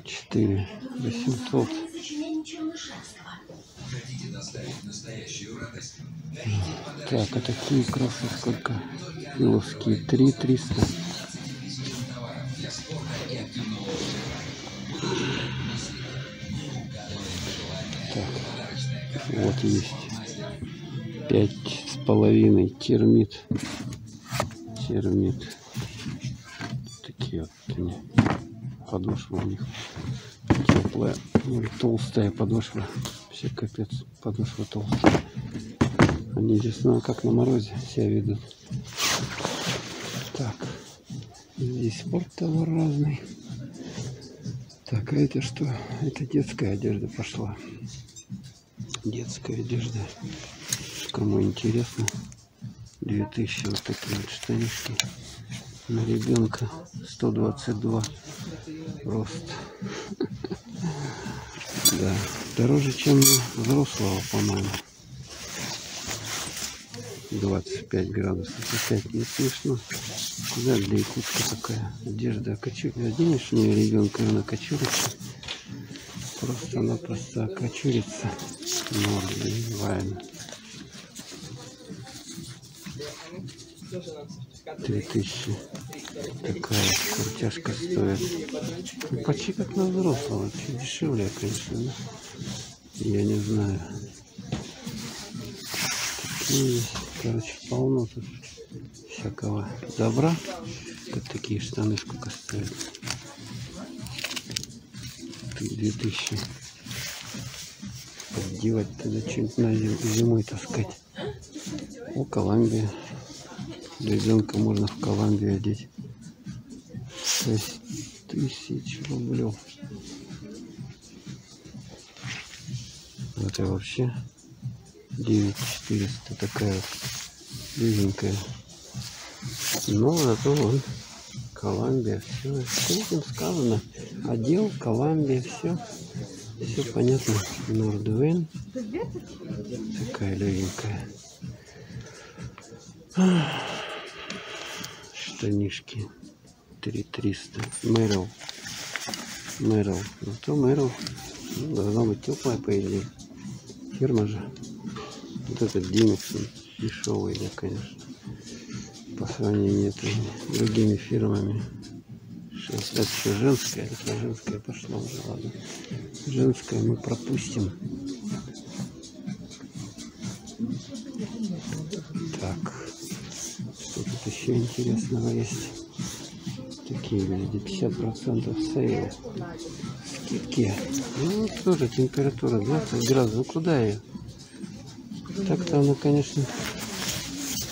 Speaker 1: 4 800. Так, а такие кроссы сколько? Филовские 3 300. Так, вот есть 5,5 термит. Такие вот они. Подошва у них теплая, толстая подошва. Все капец, подошва толстая. Они здесь, ну, как на морозе себя ведут. Так, здесь спорттовар разный. Так, а это что? Это детская одежда пошла. Детская одежда. Кому интересно. 2000 вот такие вот штанишки. На ребенка 122 рост. Да, дороже, чем взрослого, по-моему. 25 градусов. Опять не смешно. Да, для якутска такая одежда. Оденешь мне ребенка, и она окочурится. Просто-напросто окочурится. Нормально. 3000. Такая куртяшка стоит. Ну, почти как на взрослого. Чуть дешевле, конечно, да? Я не знаю. Такие, короче, полно тут всякого добра. Вот такие штаны сколько стоят. 2000. Поддевать тогда что-нибудь на зимой таскать. О, Колумбия. Ребенка можно в Колумбию одеть. 6000 рублей. Это вообще 9400. Такая вот легенькая. Но зато вон Колумбия. Все. Что там сказано? Отдел, Колумбия, все. Все понятно. Нордвен. Такая легенькая. Штанишки 3300. Мэрил. Мэрил. Ну то Мэрил. Ну, должна быть теплая, по идее. Фирма же. Вот этот Димиксон дешевый, да, конечно. По сравнению с другими фирмами. Это все женское. Это женское пошло уже, ладно. Женское мы пропустим. Так. Что тут еще интересного есть? Такие, видите, 50% сейл. Скидки. Ну, тоже температура 20 градусов. Ну, куда ее? Так-то она, конечно,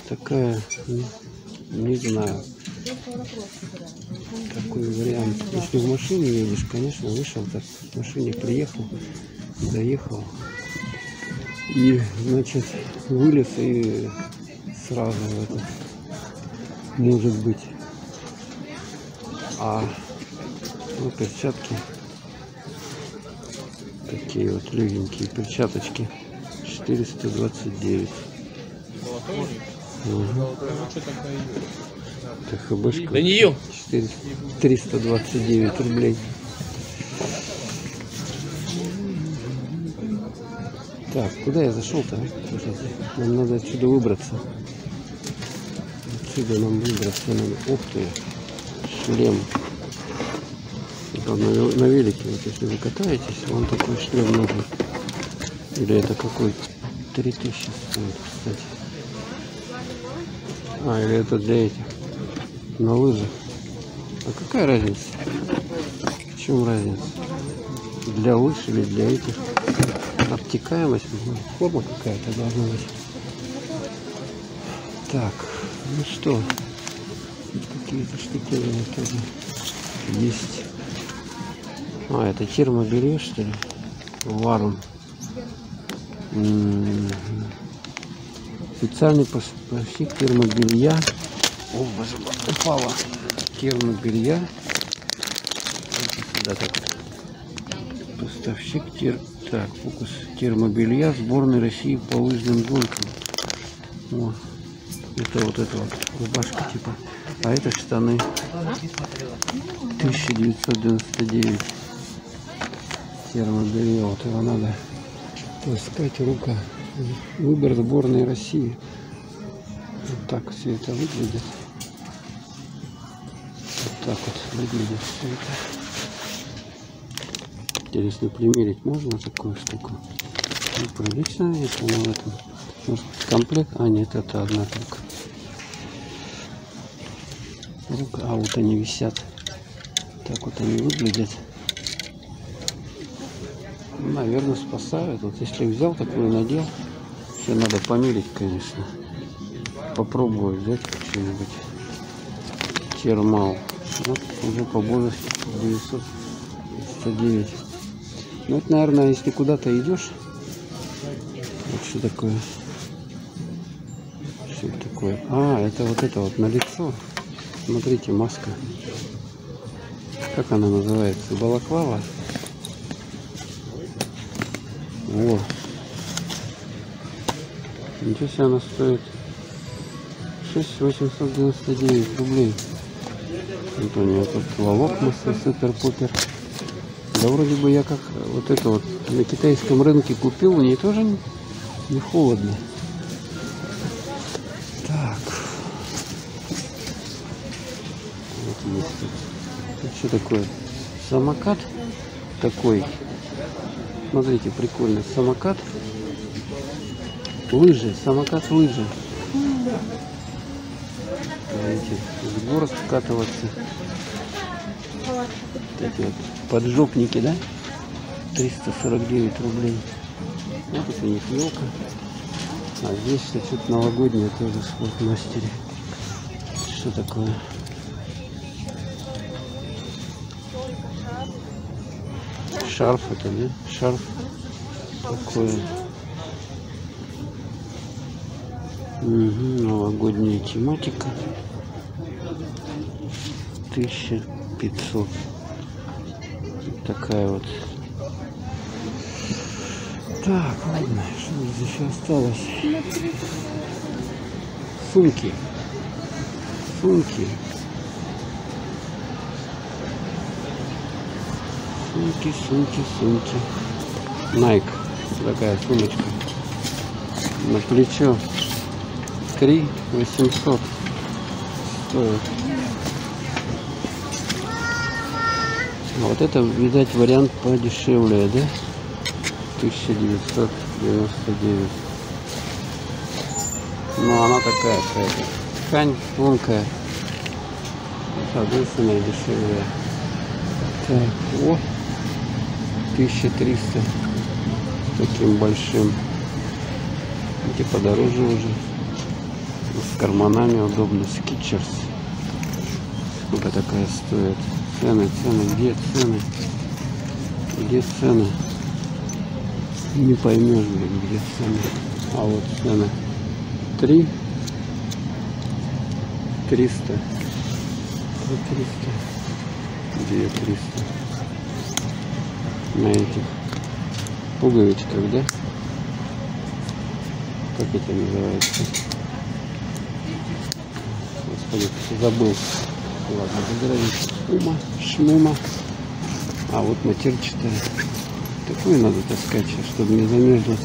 Speaker 1: такая, не знаю. Такой вариант. Если в машине едешь, конечно, вышел так, в машине приехал, доехал. И, значит, вылез и сразу это может быть. А ну, перчатки такие вот легенькие перчаточки 429. Это ХБшка.
Speaker 3: До нее
Speaker 1: 329 рублей. Так, куда я зашел-то? Нам надо отсюда выбраться. Отсюда нам выбраться надо. Ух ты, шлем. На велике, вот если вы катаетесь, вам такой шлем нужен. Или это какой? 3000 стоит, кстати. А, или это для этих, на лыжах. А какая разница? В чем разница? Для лыж или для этих? Обтекаемость, форма какая-то должна быть. Так, ну что, тут какие-то штуковины тоже есть. А, это термобелье, что ли? Варум. Специальный поставщик термобелья. О, боже, упала. Термобелья. Сюда так. Поставщик Так, фокус термобелья сборной России по лыжным гонкам. О, это вот рубашка типа. А это штаны 1999. Термобелье. Вот его надо таскать, рука. Выбор сборной России. Вот так все это выглядит. Вот так вот выглядит все это. Интересно, примерить можно такую штуку? Ну, прилично, если она в этом. Может, комплект? А, нет, это одна только. Рука. А, вот они висят. Так вот они выглядят. Наверное, спасают. Вот если взял такую, надел. Все надо померить, конечно. Попробую взять что-нибудь. Термал. Вот уже по божеству 999. Ну, это, наверное, если куда-то идешь. Вот что такое. Что это такое? А, это вот на лицо. Смотрите, маска. Как она называется? Балаклава? О. Ничего себе, она стоит 6899 рублей. Вот у нее тут волокнасы супер-пупер. Да вроде бы я как вот это вот на китайском рынке купил, у нее тоже не холодно. Так. Вот есть тут. Тут что такое? Самокат такой. Смотрите, прикольно. Самокат. Лыжи. Самокат лыжи. Смотрите, в город скатываться. Вот эти вот поджопники, да? 349 рублей. Вот тут у них елка. А здесь что-то новогоднее тоже в спортмастере. Что такое? Шарф это, да? Шарф такой. Угу, новогодняя тематика. 1500. Такая вот. Так, ладно, что здесь еще осталось? сумки. Сумки. Сумки, сумки, сумки. Nike. Такая сумочка. На плечо. 3800 стоит. А вот это, видать, вариант подешевле, да? 1999. Ну, она такая какая-то. Ткань тонкая. Соответственно, дешевле. Так, о, 1300. Таким большим. Эти подороже уже. С карманами удобно. Skechers. Сколько такая стоит? Цены, где цены? Где цены? Не поймешь, блин, где цены. А вот цены. 3 300. 300. Где 300? На этих пуговичках, да? Как это называется? Господи, забыл. Ладно, Ума, шмума. А вот матерчатая. Такую надо таскать, чтобы не замерзло.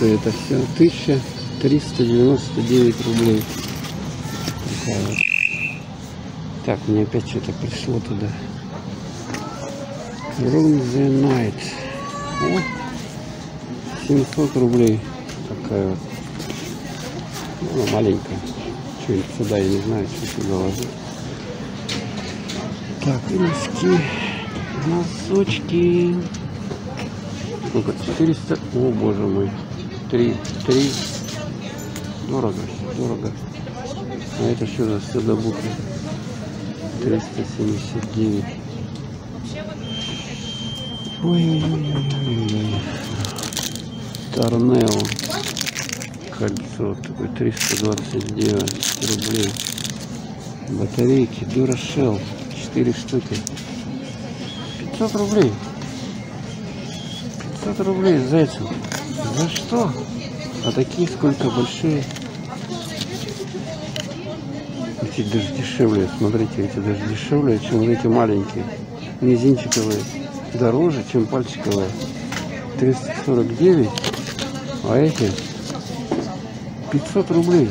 Speaker 1: Это все 1399 рублей. Такая вот. Так, мне опять что-то пришло туда. Room the Night. О, 700 рублей. Такая вот. Ну, маленькая. Что-нибудь сюда, я не знаю, что сюда ложить. Так, и носки. Носочки. Сколько? 400. О, боже мой. 3. Дорого. А это что за седобуки? 379. Ой-ой-ой. Торнео. Кольцо. Такое 329 рублей. Батарейки. Duracell. 4 штуки. 500 рублей. 500 рублей с зайцем. За что? А такие сколько большие? Эти даже дешевле. Смотрите, эти даже дешевле, чем эти маленькие. Мизинчиковые. Дороже, чем пальчиковые. 349. А эти 500 рублей.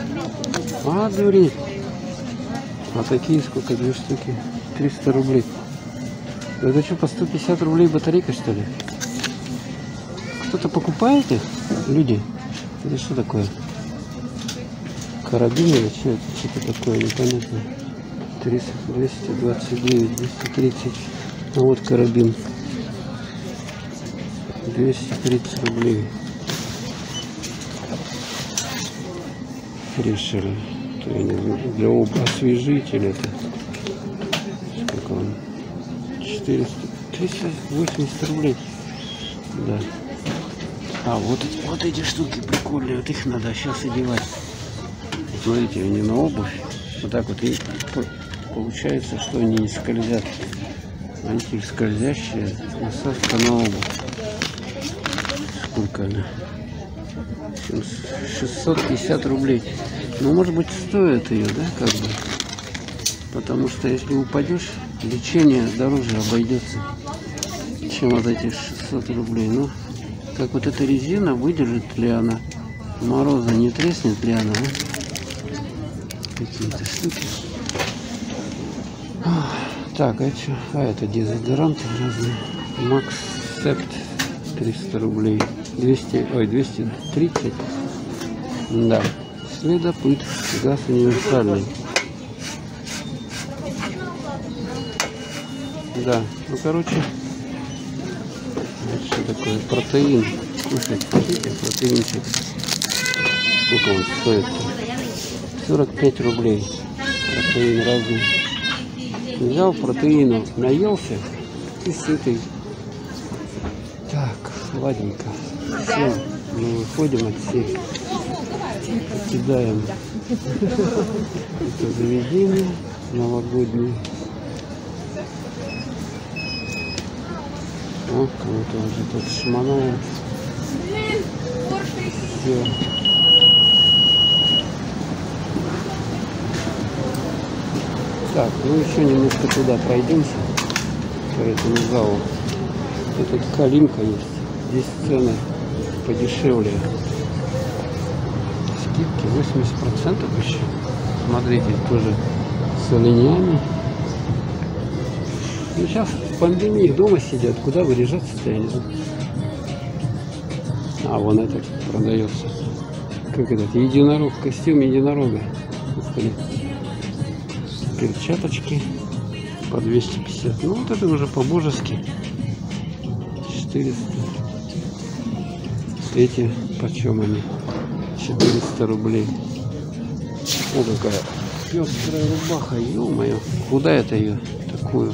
Speaker 1: А, дуреть. А такие сколько? 2 штуки? 300 рублей. Это что, по 150 рублей батарейка, что ли? Кто-то покупает их? Люди? Это что такое? Карабин или что? Что-то такое непонятно. 300, 229, 230. А вот карабин. 230 рублей. Решили. Для освежителя это. Сколько он? 400, 380 рублей. Да. А вот эти штуки прикольные. Вот их надо сейчас одевать. Смотрите, они на обувь. Вот так вот. И получается, что они не скользят. Антискользящая насадка на обувь. Сколько она? 650 рублей. Ну, может быть, стоит ее, да, как бы. Потому что если упадешь, лечение дороже обойдется, чем вот эти 600 рублей. Ну, как вот эта резина, выдержит ли она мороза, не треснет ли она, да? Какие-то штуки. Так, а что? А это дезодоранты разные. Max Sept 300 рублей. 230. Да. Следопыт. Газ универсальный. Да. Ну, короче. Это что такое? Протеин. Кушать хотите? Протеинчик. Сколько он стоит-то? 45 рублей. Протеин разный. Взял протеину, наелся и сытый. Так, ладненько. Все, мы выходим отсюда. Покидаем это заведение новогоднее. О, кого-то уже тут шмонает. Все. Так, ну еще немножко туда пройдемся, по этому залу. Тут калинка есть. Здесь цены подешевле. Скидки 80% еще. Смотрите, тоже с оленями. Ну сейчас в пандемии дома сидят. Куда выряжаться-то, я не знаю. А, вон этот продается. Как этот? Единорог. Костюм единорога. Перчаточки по 250. Ну вот это уже по-божески. 400. Эти почем они? 400 рублей. О, какая пестрая рубаха, ё-моё. Куда это ее такую?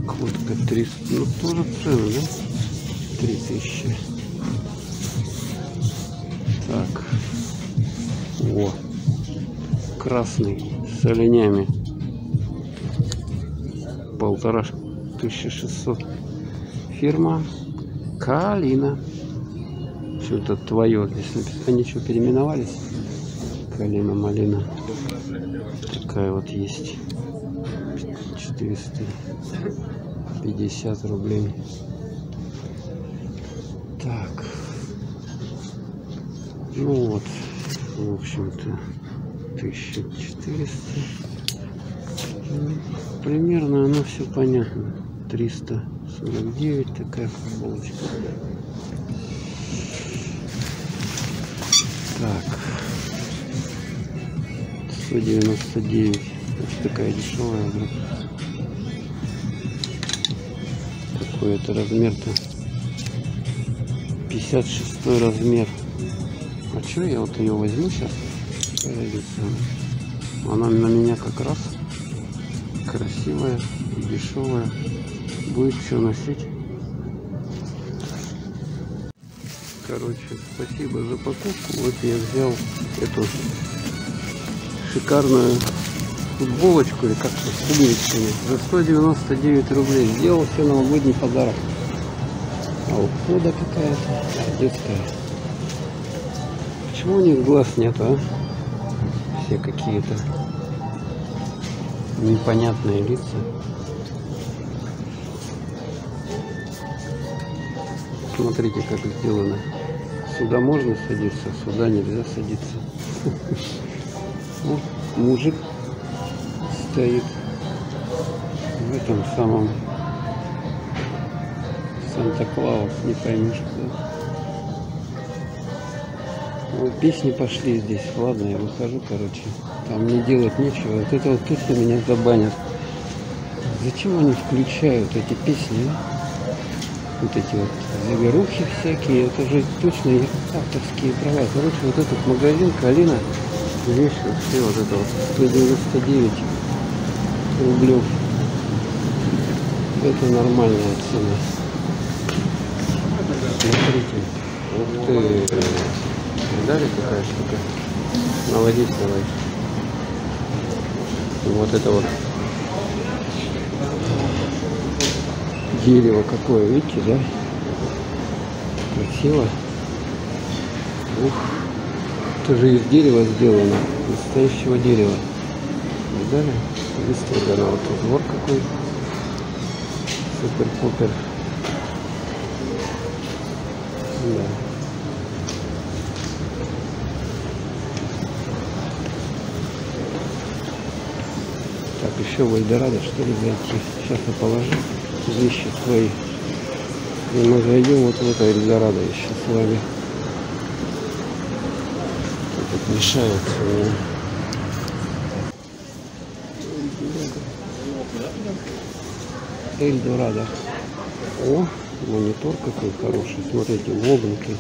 Speaker 1: Куртка 300. Ну тоже цены, да? 3000. Так. О. Красный с оленями. 1500. Фирма Калина. Что-то твое здесь написано. Они что, переименовались? Калина, малина. Такая вот есть. 450 рублей. Так. Ну вот. В общем-то. 1400. Примерно оно все понятно. 349 такая футболочка. Так. 199. Это такая дешевая вдруг. Какой это размер-то? 56 размер. А что я вот ее возьму сейчас? Она на меня как раз красивая и дешевая. Будет все носить. Короче, спасибо за покупку. Вот я взял эту шикарную футболочку, или как-то с пуговицами, за 199 рублей. Сделал все новогодний подарок. А вот хода какая-то детская. Почему у них глаз нету, а? Все какие-то непонятные лица. Смотрите, как сделано. Сюда можно садиться, сюда нельзя садиться. Вот мужик стоит в этом самом Санта-Клаус, не поймешь куда. Вот песни пошли здесь. Ладно, я выхожу, короче. Там мне делать нечего. Вот это вот точно меня забанят. Зачем они включают эти песни, а? Вот эти вот заверухи всякие. Это же точно их авторские права. Короче, вот этот магазин Калина. Вещь вообще вот это вот 199 рублей. Это нормальная цена. Смотрите. Ух ты. Видали, какая штука? Наводить давай. Вот это вот дерево какое, видите, да? Красиво. Ух, это же из дерева сделано, настоящего дерева. Видали? Выстрогано. Вот тут двор какой. Супер-пупер. Да. Так, еще в Эльдорадо, что ли, зайти? Сейчас я положу вещи свои. И мы зайдем вот в это Эльдорадо еще с вами. Тут мешается мне. Эльдорадо. О, монитор какой хороший. Смотрите, вогнутый.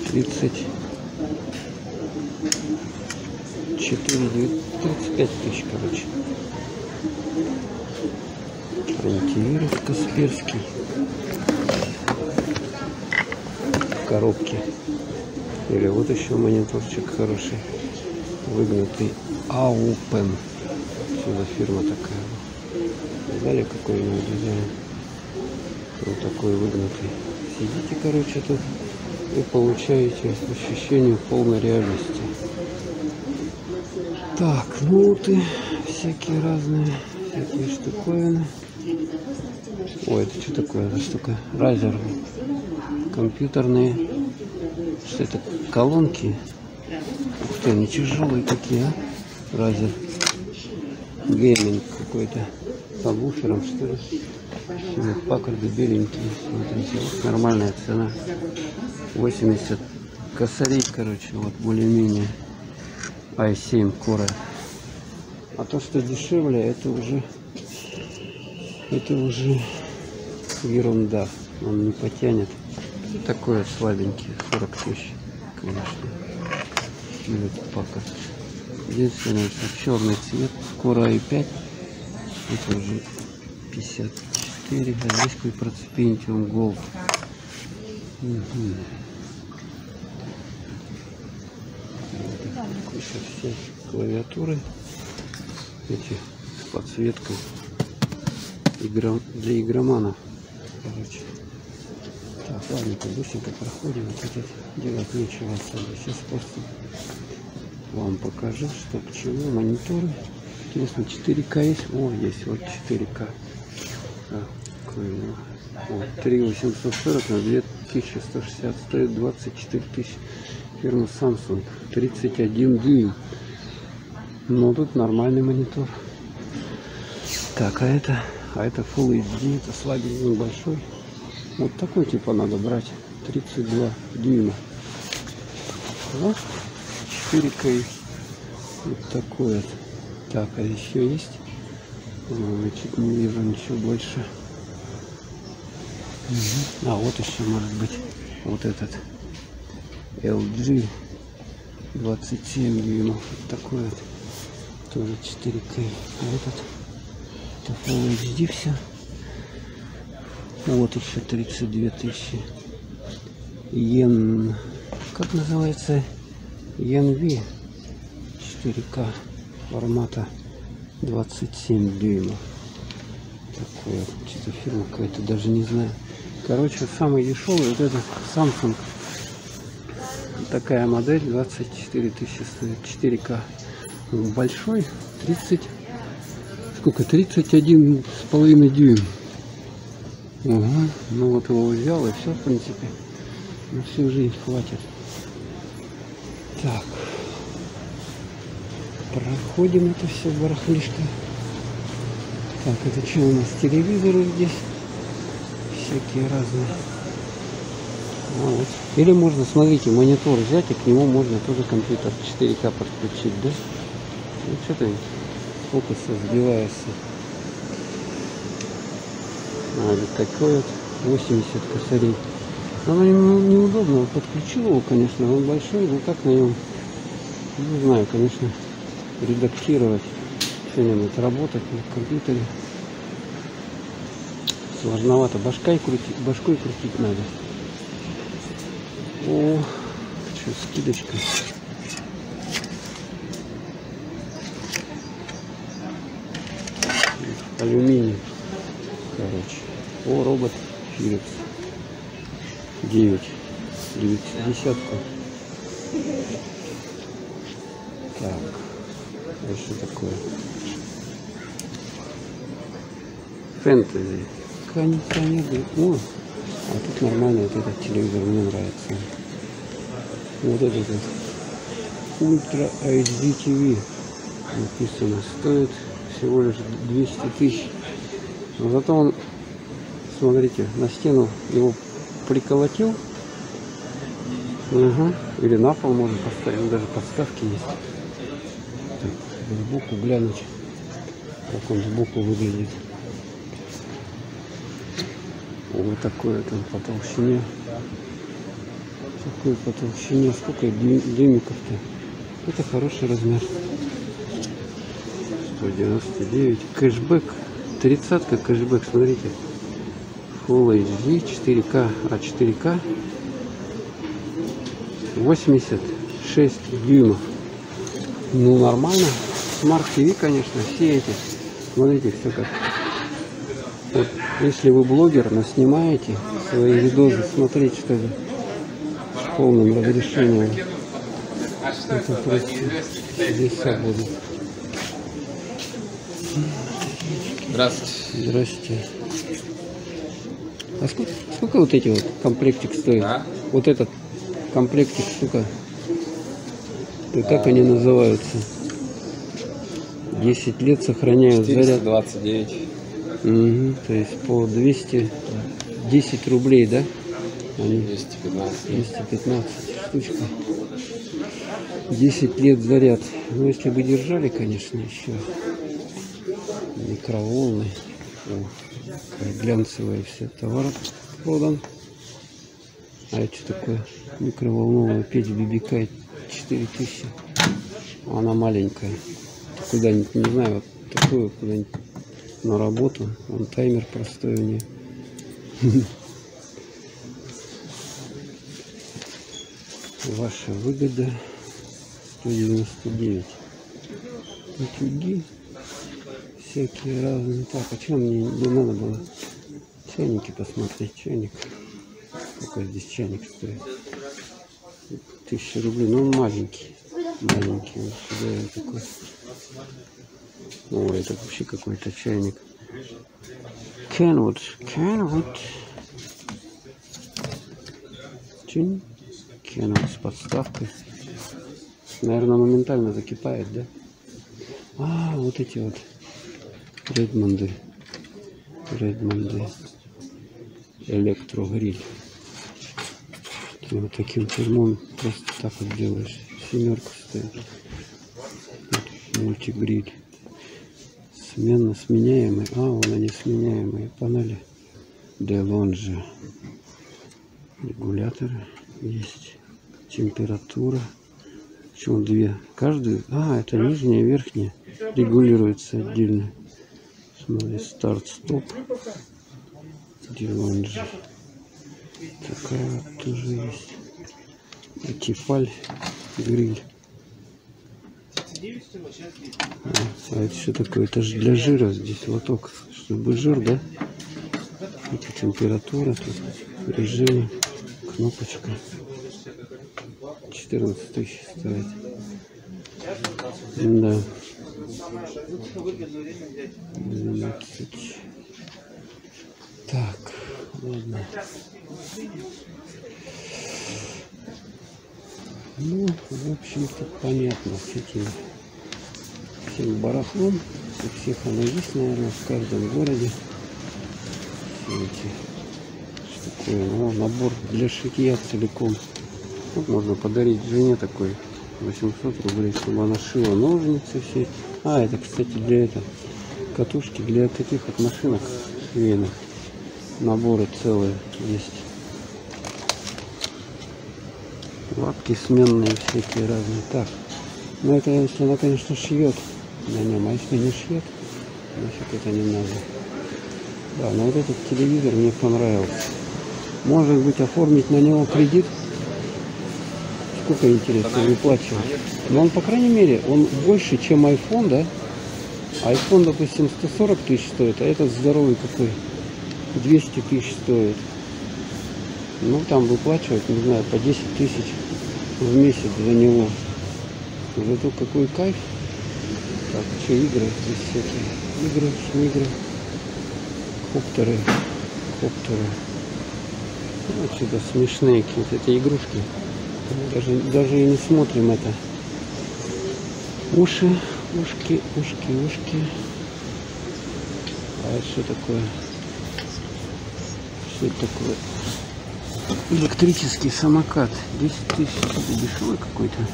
Speaker 1: 35 тысяч, короче. Антивирус Касперский. В коробке. Или вот еще мониторчик хороший. Выгнутый. Ауpen. Что за фирма такая? Видали, какой у него дизайн? Вот такой выгнутый. Сидите, короче, тут и получаете ощущение полной реальности. Так, ноуты всякие разные, всякие штуковины. Ой, это что такое за штука? Razer. Компьютерные. Что это? Колонки. Ух ты, они тяжелые такие, а? Razer. Гейминг какой-то. По буферам, что ли? Паккарды беленькие. Смотрите, вот нормальная цена. 80 косарей, короче, вот более-менее. i7 Core. А то, что дешевле, это уже ерунда. Он не потянет. Такой вот слабенький, 40 тысяч, конечно. Паккард. Единственное, что черный цвет, Core i5, это уже 54, а здесь какой Pentium Gold. Еще все клавиатуры, эти с подсветкой для игроманов, короче. Так, ладненько, быстренько проходим, вот тут делать нечего особо. Сейчас просто вам покажу, что к чему. Мониторы, интересно, 4К есть? О, есть, вот 4К. Вот, 3840 на 2160, стоит 24 тысячи. Фирма Samsung, 31 дюйм. Но тут нормальный монитор. Так, а это Full HD, это слабенький, небольшой. Вот такой типа надо брать, 32 дюйма. Вот 4К. Вот такой вот. Так, а еще есть? Я чуть не вижу ничего больше. А вот еще может быть вот этот LG 27 дюймов. Вот такой вот. Тоже 4К. А этот это Full HD все. Вот еще 32 тысячи. Йен. Как называется? ENVI 4К формата 27 дюймов. Такой вот, что-то фирма какая-то, даже не знаю. Короче, самый дешевый вот этот Samsung. Такая модель 24 тысячи стоит, 4К. Большой 30. Сколько? 31,5 дюйм. Угу. Ну вот его взял и все, в принципе. На всю жизнь хватит. Так. Проходим это все барахлишко. Так, это что у нас? Телевизоры здесь. Всякие разные. А вот. Или можно, смотрите, монитор взять, и к нему можно тоже компьютер 4К подключить, да? Ну что-то фокус сбивается. А, вот такой вот 80 косарей. Оно неудобно. Подключил его, конечно, он большой, но как на нем, не знаю, конечно, редактировать. Сегодня надо работать на компьютере. Сложновато. Башкой крутить надо. О, что, скидочка. Алюминий. Короче. О, робот Philips. 9. 90. Так. А что такое? Фэнтези. Кондиционер. О, а тут нормально вот этот телевизор, мне нравится. Вот этот вот Ultra HD TV написано, стоит всего лишь 200 тысяч. Но зато он, смотрите, на стену его приколотил. Угу. Или на пол можно поставить, даже подставки есть. Так, сбоку глянуть, как он сбоку выглядит. Вот такой вот он по толщине. Такой по толщине. Сколько дюймиков-то? Это хороший размер. 199. Кэшбэк. 30-ка кэшбэк. Смотрите. Full HD 4К. А 4К 86 дюймов. Ну нормально. Smart TV, конечно. Все эти. Смотрите, все как. Вот, если вы блогер, но снимаете свои видосы, смотрите, что полным разрешением. Это просто здесь свобода.
Speaker 3: Здравствуйте.
Speaker 1: Здравствуйте. А сколько вот эти вот комплектик стоит?
Speaker 3: Да?
Speaker 1: Вот этот комплектик, сколько? И как они называются? 10 лет сохраняют заряд.
Speaker 3: 429.
Speaker 1: Угу, то есть по 210 рублей, да? Они
Speaker 3: 215.
Speaker 1: 215 штучка. 10 лет заряд. Ну, если бы держали, конечно, еще. Микроволны. О, какая глянцевая вся. Товар продан. А это что такое? Микроволновая печь BBK 4000. Она маленькая. Куда-нибудь, не знаю, вот такую куда-нибудь на работу. Вон таймер простой у нее. Ваша выгода 199. Утюги всякие разные. Так, а что мне не надо было? Чайники посмотреть. Чайник. Сколько здесь чайник стоит? 1000 рублей. Ну, он маленький. Маленький. Вот сюда я такой. О, это вообще какой-то чайник. Kenwood. Чин. Kenwood с подставкой. Наверное, моментально закипает, да? А, вот эти вот Редмонды. Электрогриль. Ты вот таким термом просто так вот делаешь. 7 стоит. Вот мультигриль. Сменно сменяемые. А, вон они сменяемые панели. Делонжи. Регуляторы есть. Температура. Почему две? Каждую? А, это нижняя и верхняя. Регулируется отдельно. Смотри, старт-стоп. Делонжи. Такая вот тоже есть. И Тефаль гриль. А это что такое? Это же для жира здесь лоток, чтобы жир, да? Это температура, тут режим, кнопочка. 14 тысяч стоит. Да. 12. Так, ладно. Ну, в общем-то, понятно с этим всем барахлом. У всех оно есть, наверное, в каждом городе. Все эти, что такое, ну, набор для шитья целиком. Вот можно подарить жене такой 800 рублей, чтобы она шила ножницы все. А, это, кстати, для этого катушки для таких вот машинок швейных. Наборы целые есть. Лапки сменные всякие разные. Так, ну это если она, конечно, шьет на нем, а если не шьет, нафиг это не надо. Да, но вот этот телевизор мне понравился. Может быть, оформить на него кредит. Сколько, интересно, выплачивать. Но он, по крайней мере, он больше, чем iPhone, да? iPhone, допустим, 140 тысяч стоит, а этот здоровый какой 200 тысяч стоит. Ну, там выплачивать, не знаю, по 10 тысяч в месяц за него. Зато какой кайф. Так, что игры здесь всякие. Игры. Коптеры. Ну, отсюда смешные какие-то эти игрушки. Даже и не смотрим это. Ушки. А это что такое? Что это такое? Электрический самокат. 10 тысяч. Это дешевый какой-то.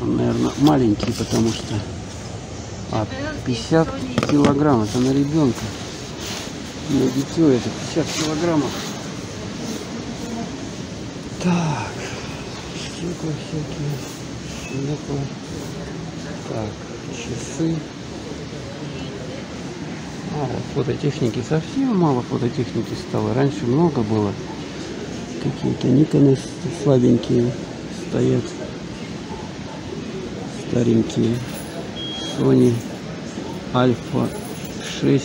Speaker 1: Он, наверное, маленький, потому что... 50 килограмм. Это на ребенка. На дитё это 50 килограммов. Так. Стекла всякие. Так. Часы. А, вот фототехники. Совсем мало фототехники стало. Раньше много было. Какие-то Никоны слабенькие стоят. Старенькие. Sony Alpha 6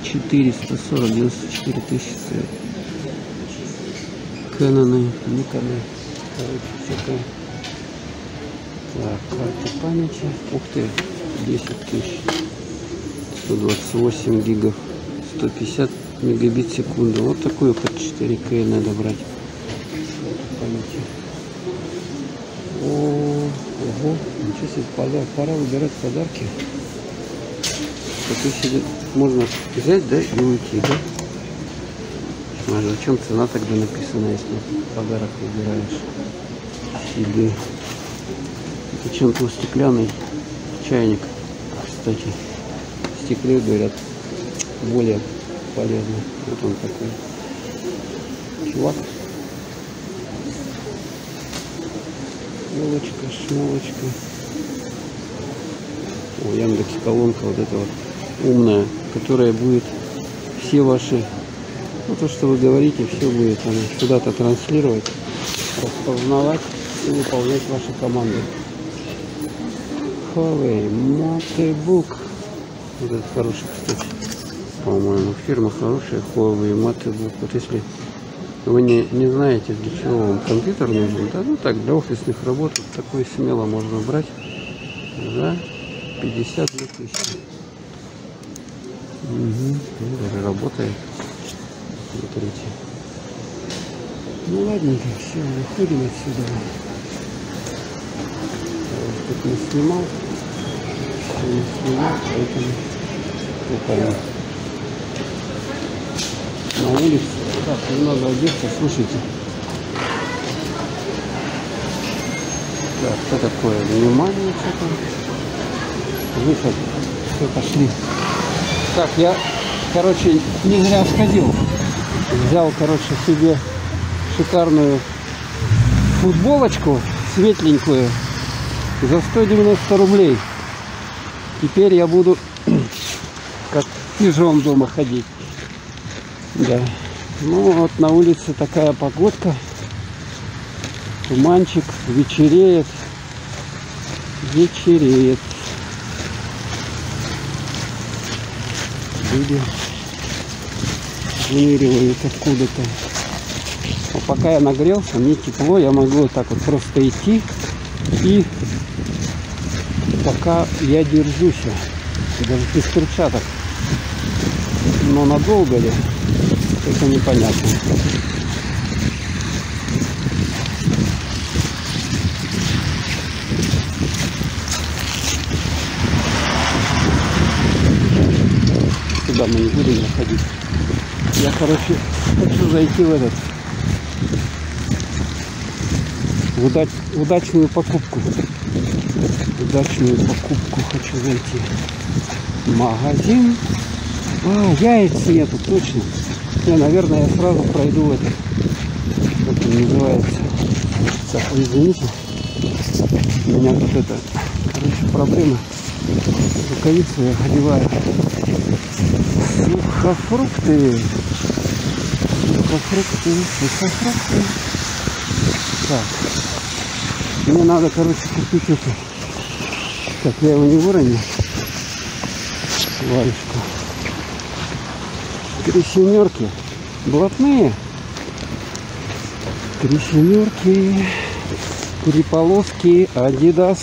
Speaker 1: 440 94 тысячи стоит. Кэноны, Никоны. Короче, всякое. Так, карта памяти. Ух ты, 10 тысяч. 128 гигов. 150 мегабит в секунду. Вот такую под 4К надо брать. Памяти. Ого, ничего себе, подарок. Пора выбирать подарки. Можно взять, да, и уйти, да? А зачем цена тогда написана, если подарок выбираешь себе? Это чем-то стеклянный чайник, кстати. В стекле, говорят, более полезно. Вот он такой. Чувак. Елочка, шмолочка. О, Яндекс.Колонка вот эта вот умная, которая будет все ваши, ну, то, что вы говорите, все будет она куда-то транслировать, распознавать и выполнять ваши команды. Huawei MateBook. Вот этот хороший, кстати. По-моему, фирма хорошая. Huawei MateBook. Вот если вы не знаете, для чего вам компьютер нужен, да, ну так, для офисных работ вот такой смело можно брать за 52 тысячи. Угу. Даже работает. Смотрите. Ну ладненько, все, выходим отсюда. Тут не снимал. Все не снимал, поэтому выходим. На улице. Так, не надо одеться, слушайте. Так, что такое? Внимание, что-то. Выход. Все, пошли. Так, я, короче, не зря сходил. Взял, короче, себе шикарную футболочку светленькую за 190 рублей. Теперь я буду как пижон дома ходить. Да. Ну вот на улице такая погодка. Туманчик, вечереет. Вечереет. Люди выныривают откуда-то. Но пока я нагрелся, мне тепло, я могу вот так вот просто идти. И пока я держусь, даже без перчаток. Но надолго ли? Это непонятно. Сюда мы не будем заходить. Я, короче, хочу зайти в этот удачную покупку. Удачную покупку хочу зайти. Магазин. А, яиц нету, точно. Не, наверное, я сразу пройду это. Как он называется. Так, извините. У меня тут это, короче, проблема. Рукавицу я одеваю. Сухофрукты. Сухофрукты. Так. Мне надо, короче, купить это. Так, я его не выроню. Варежку. 3 семерки. Блатные. 3 семерки. 3 полоски. Adidas.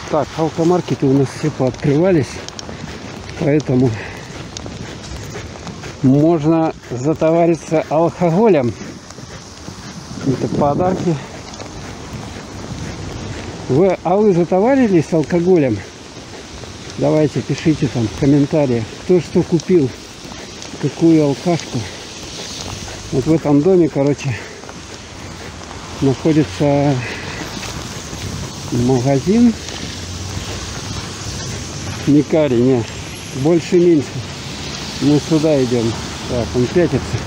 Speaker 1: Так, алкомаркеты у нас все пооткрывались. Поэтому можно затовариться алкоголем. Это подарки. А вы затоварились алкоголем? Давайте, пишите там в комментариях, кто что купил, какую алкашку. Вот в этом доме, короче, находится магазин. Никари, не, больше-меньше. Мы сюда идем. Так, он пятится.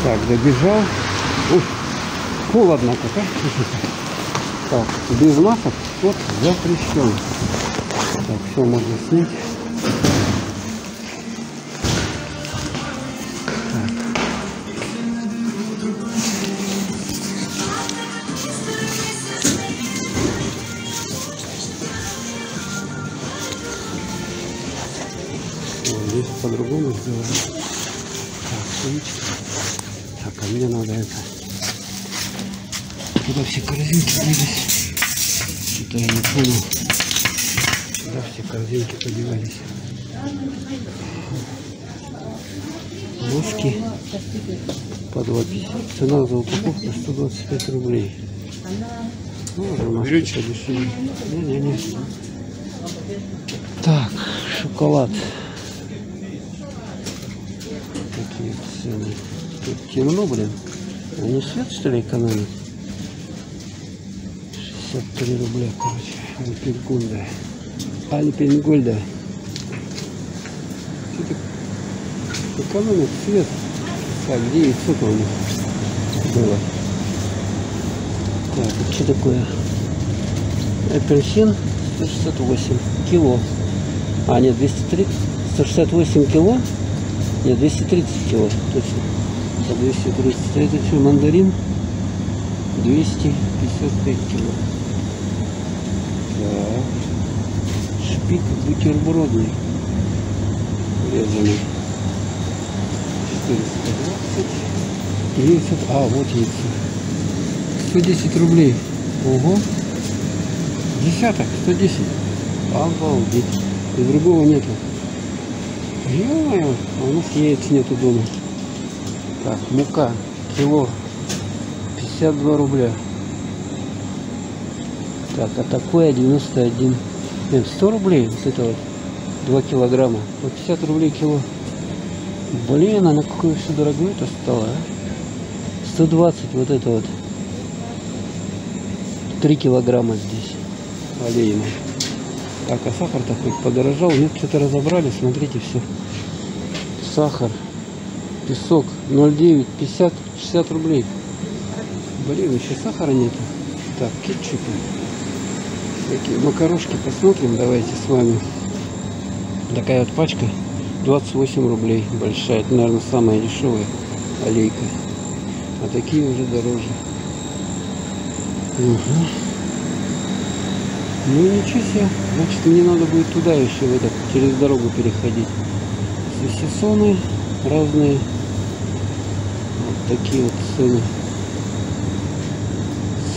Speaker 1: Так, добежал. Ух, холодно как, а? Так, без масок вход запрещен. Так, все можно снять. Вот здесь по-другому сделано. Так, Так, а мне надо это. Куда все корзинки делись? Что-то я не понял. Куда все корзинки подевались? Носки по 2,50. Цена за упаковку 125 рублей. Можно у нас подешевле. Не-не-не. Так, шоколад. Какие цены. Тут темно, блин. Они свет, что ли, экономят? 63 рубля, короче. Альпенгольда. Альпенгольда. Что-то экономит свет. Так, где яйцо-то у них было? Так, это что такое? Апельсин 168 кило. А, нет, 230. 168 кило? Нет, 230 кило, точно. По 230. Это что, мандарин? 255 кило. Так. Шпик бутербродный. Резаный. 420. Яйцо. А, вот яйцо. 110 рублей. Ого. Десяток. 110. Обалдеть. И другого нету. Ё-моё, а у нас яиц нету дома. Так, мука. Кило. 52 рубля. Так, а такое 91. Нет, 100 рублей. Вот это вот. 2 килограмма. По 50 рублей кило. Блин, а на какое все дорогое-то стало, а? 120 вот это вот. 3 килограмма здесь. Олейно. Так, а сахар такой подорожал. Нет, что-то разобрали. Смотрите, все. Сахар. Песок. 0,9. 50. 60 рублей. Блин, еще сахара нету. Так, кетчупы. Всякие макарошки. Посмотрим. Давайте с вами. Такая вот пачка. 28 рублей. Большая. Это, наверное, самая дешевая олейка. А такие уже дороже. Угу. Ну ничего себе. Значит, мне надо будет туда еще в этот, через дорогу переходить. Сосисоны разные. Вот такие вот цены.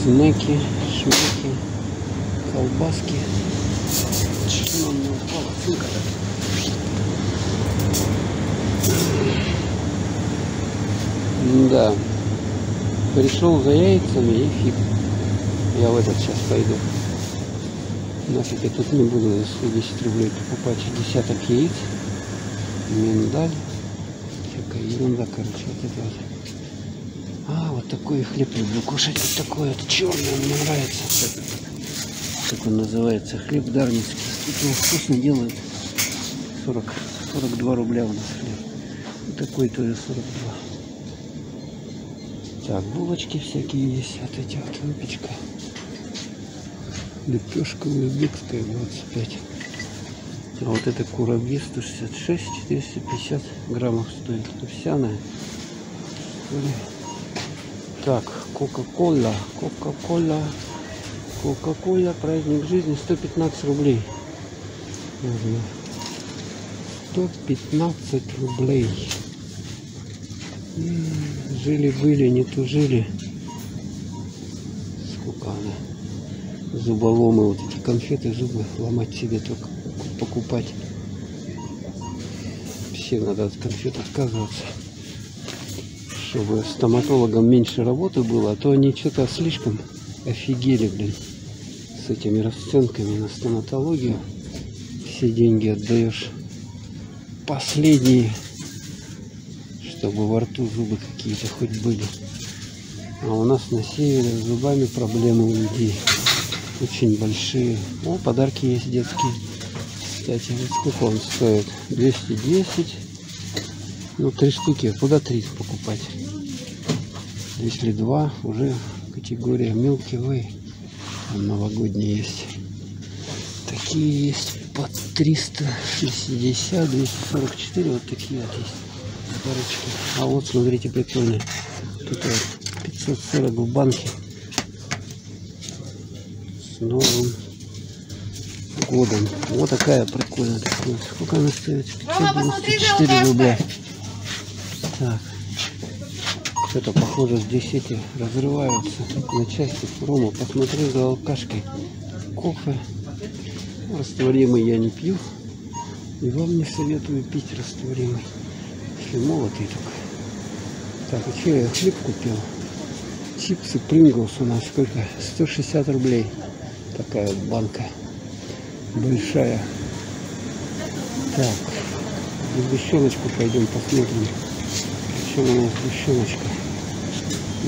Speaker 1: Снеки, шмеки, колбаски. Чего он не упал? Ссылка. Да. Пришел за яйцами и фиг. Я в этот сейчас пойду. Нафиг я тут не буду за 110 рублей покупать десяток яиц. Миндаль. Всякая ерунда, короче, вот это вот. А, вот такой хлеб люблю кушать. Вот такой вот черный, мне нравится. Как он называется? Хлеб дарницкий. Тут его вкусно делают. 42 рубля у нас хлеб. Вот такой тоже 42. Так, булочки всякие есть. Вот эти вот выпечка. Лепешка узбекская 25. А вот это кураби 166, 450 граммов стоит. Овсяная. Так, Кока-Кола. Кока-Кола, праздник жизни, 115 рублей. 115 рублей. Жили-были, не тужили. Сколько она? Зуболомы, вот эти конфеты, зубы ломать себе только покупать. Все надо от конфет отказываться. Чтобы стоматологам меньше работы было, а то они что-то слишком офигели, блин, с этими расценками на стоматологию. Все деньги отдаешь последние, чтобы во рту зубы какие-то хоть были. А у нас на севере с зубами проблемы у людей очень большие. О, подарки есть детские. Кстати, вот сколько он стоит? 210. Ну, 3 штуки. Куда 3 покупать? Если 2, уже категория Milky Way. Там новогодние есть. Такие есть по 360, 244. Вот такие вот есть. Парочки. А вот, смотрите, прикольные. Тут вот 540 в банке. С Новым годом. Вот такая прикольная. Сколько она стоит? 594 рубля. Так. Это похоже, здесь эти разрываются на части. Рома, посмотри за алкашкой. Кофе растворимый я не пью. И вам не советую пить растворимый. Если молотый только. Так, а что я хлеб купил? Чипсы Принглс у нас сколько? 160 рублей. Такая вот банка. Большая. Так. В сгущеночку пойдем посмотрим. В чем у нас сгущеночка?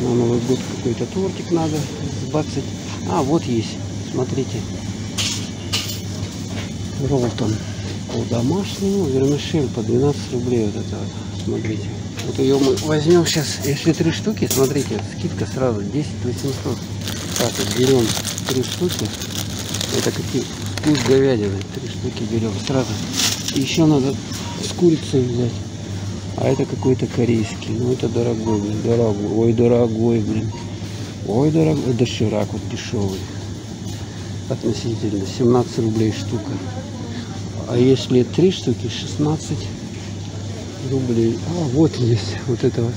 Speaker 1: На Новый год какой-то тортик надо сбацать. А, вот есть. Смотрите. Ролтон. По домашнему. Вермишель по 12 рублей. Вот это вот. Смотрите. Вот ее мы возьмем сейчас. Если 3 штуки, смотрите, скидка сразу 10 800. Так, вот берем 3 штуки. Это какие? Вкус говядины. 3 штуки берем сразу. И еще надо с курицей взять. А это какой-то корейский. Ну это дорогой, блин. Дорогой. Ой, дорогой, блин. Ой, дорогой. Доширак вот дешевый. Относительно. 17 рублей штука. А если 3 штуки, 16 рублей. А, вот есть. Вот это вот.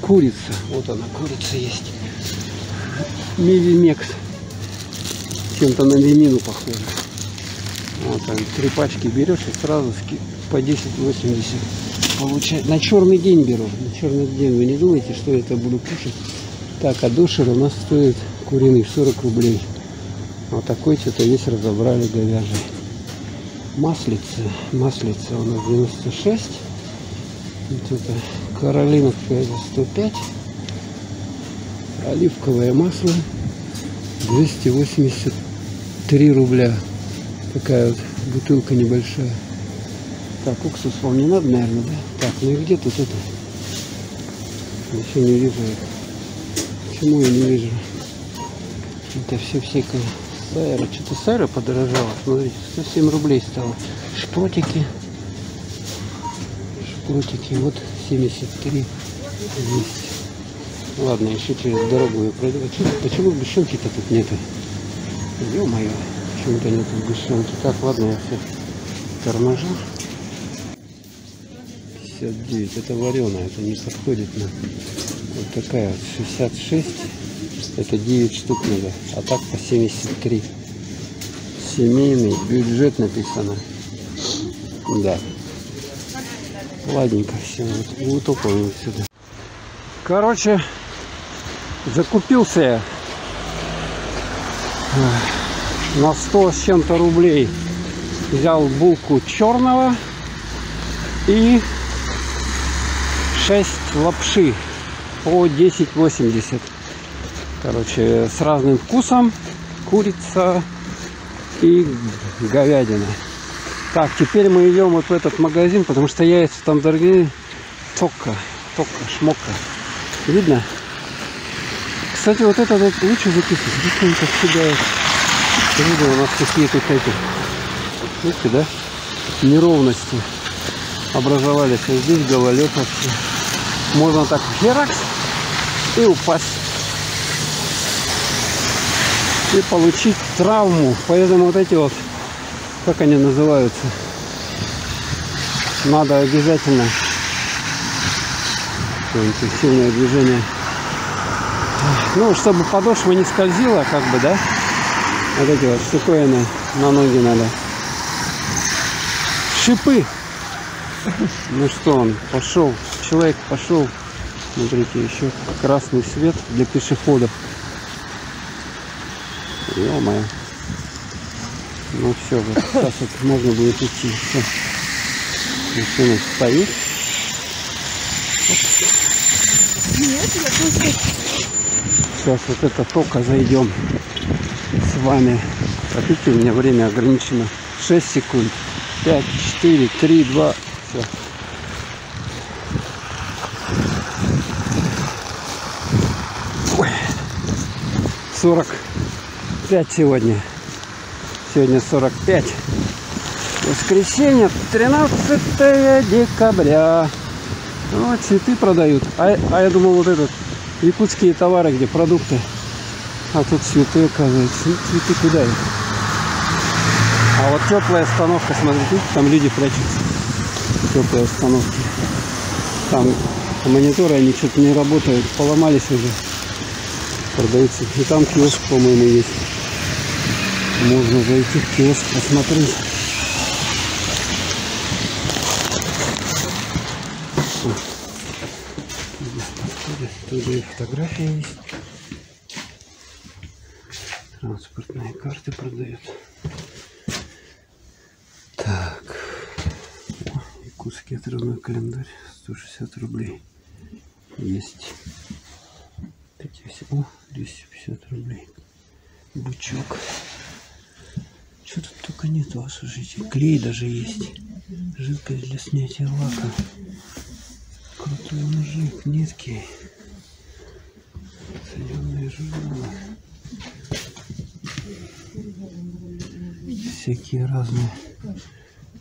Speaker 1: Курица. Вот она, курица есть. Мивимекс. Чем-то на лимину похоже. Вот там 3 пачки берешь и сразу по 10,80 получать. На черный день беру. На черный день. Вы не думаете, что я это буду кушать? Так, а дошер у нас стоит куриный 40 рублей. Вот такой что-то весь разобрали говяжий. Маслица. Маслица у нас 96. Вот это Каролина какая-то 105. Оливковое масло 283 рубля. Такая вот бутылка небольшая. Так, уксус вам не надо, наверное, да? Так, ну и где тут это? Еще не вижу. Почему я не вижу? Это все всякое. Сайра. Что-то сайра подорожала. Смотрите, 107 рублей стало. Шпротики. Шпротики. Вот 73 200. Ладно, еще через дорогу я пройду. Почему сгущенки-то тут нету? Ё-моё. Почему-то нету сгущенки. Так, ладно, я все торможу. 59. Это вареная. Это не подходит на... Вот такая вот. 66. Это 9 штук надо. А так по 73. Семейный бюджет написано. Да. Ладненько. Все. Вот утопаем сюда. Короче, закупился я на 100 с чем-то рублей. Взял булку черного и 6 лапши по 10,80. Короче, с разным вкусом. Курица и говядина. Так, теперь мы идем вот в этот магазин, потому что яйца там дорогие. Тока, шмока. Видно? Кстати, вот это вот лучше записывать. Здесь он так кидает. Видно, у нас какие тут эти. Видите, да? Неровности образовались. А здесь гололед вообще. Можно так херакс и упасть. И получить травму. Поэтому вот эти вот, как они называются, надо обязательно интенсивное движение. Ну, чтобы подошва не скользила, как бы, да? Вот эти вот штуковины на ноги надо. Шипы. Ну что, он пошел. Человек пошел. Смотрите, еще красный свет для пешеходов. Ё-моё. Ну все, вот сейчас вот можно будет идти. Все. Машина стоит. Сейчас вот это только зайдем с вами. Хотите, у меня время ограничено. 6 секунд. 5, 4, 3, 2. Все. Ой. 45 сегодня. Сегодня 45. Воскресенье, 13 декабря. Вот цветы продают. А я думал, вот этот якутские товары, где продукты. А тут цветы, оказывается. Ну, цветы куда их? А вот теплая остановка, смотрите, там люди прячутся. Теплые остановки. Там А мониторы, они что-то не работают, поломались уже. Продаются. И там киоск, по-моему, есть. Можно зайти в киоск, посмотреть. Тут и фотографии есть. Транспортные карты продают. Так. О, якутский отрывной календарь. 160 рублей. Есть. О, 250 рублей. Бычок. Что тут только нету, слушайте. Клей даже есть. Жидкость для снятия лака. Крутой мужик, нитки. Соленые журналы. Всякие разные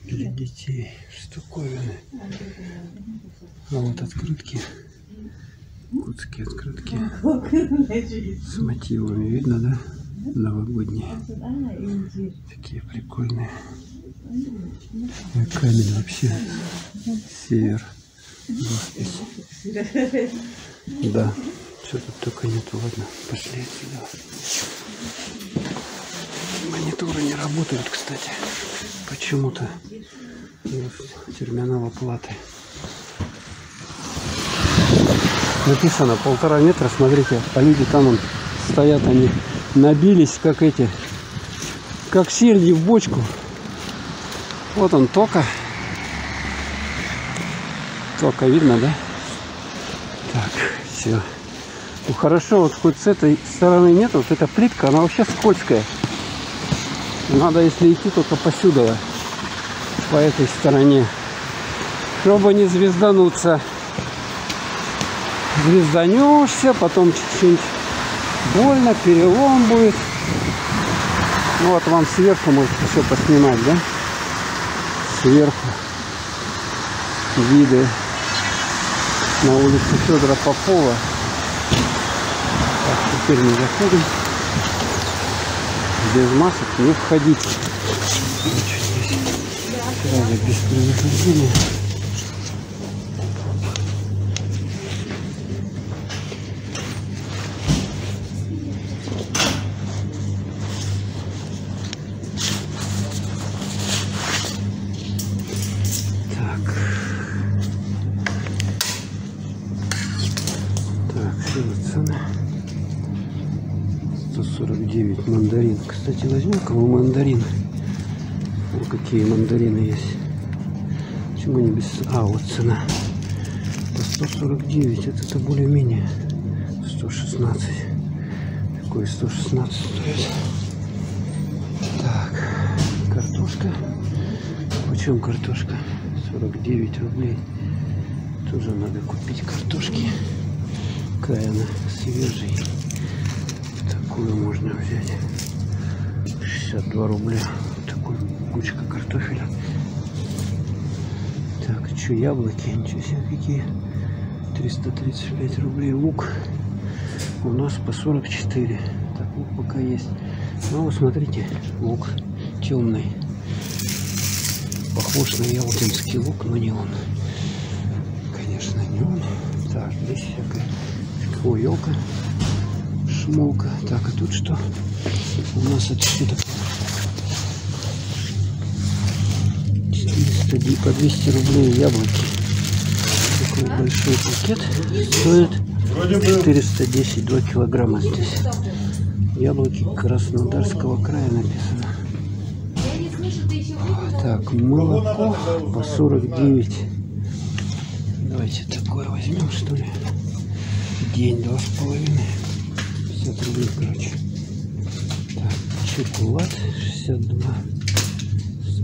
Speaker 1: для детей штуковины. А вот открытки. Якутские открытки. С мотивами. Видно, да? Новогодние. Такие прикольные. И камень вообще. Север. Роспись. Да. Что тут только нету. Ладно, пошли отсюда. Мониторы не работают, кстати. Почему-то. Терминал оплаты. Написано 1,5 метра. Смотрите, а люди там вон стоят, они набились, как эти, как сельди в бочку. Вот он тока. Тока видно, да? Так, все. Ну хорошо, вот хоть с этой стороны нет, вот эта плитка, она вообще скользкая. Надо, если идти, только посюда, по этой стороне. Чтобы не звездануться. Звезданешься, потом чуть-чуть больно, перелом будет. Ну вот вам сверху можете все поснимать, да? Сверху виды на улице Федора Попова. Так, теперь мы заходим. Без масок не входить. Сразу без предупреждения. Цены 149 мандарин. Кстати, возьмем-ка мы мандарин. Вот какие мандарины есть. Почему не без... А, вот цена. По 149. Это более-менее 116. Такой 116 стоит. Так, картошка. Почем картошка? 49 рублей. Тоже надо купить картошки. Какая она свежий. Такую можно взять. 62 рубля. Такой кучка картофеля. Так, что, яблоки? Ничего себе, какие. 335 рублей лук. У нас по 44. Так, лук пока есть. Ну, вот смотрите, лук темный. Похож на ялтинский лук, но не он. Конечно, не он. Так, здесь всякая. О, елка, шмолка. Так, а тут что? У нас это что такое? 400, по 200 рублей яблоки. Такой большой пакет стоит 410, 2 килограмма здесь. Яблоки Краснодарского края написано. Так, молоко по 49. Давайте такое возьмем, что ли. День 2,5. 50 рублей, короче. Так, шоколад 62.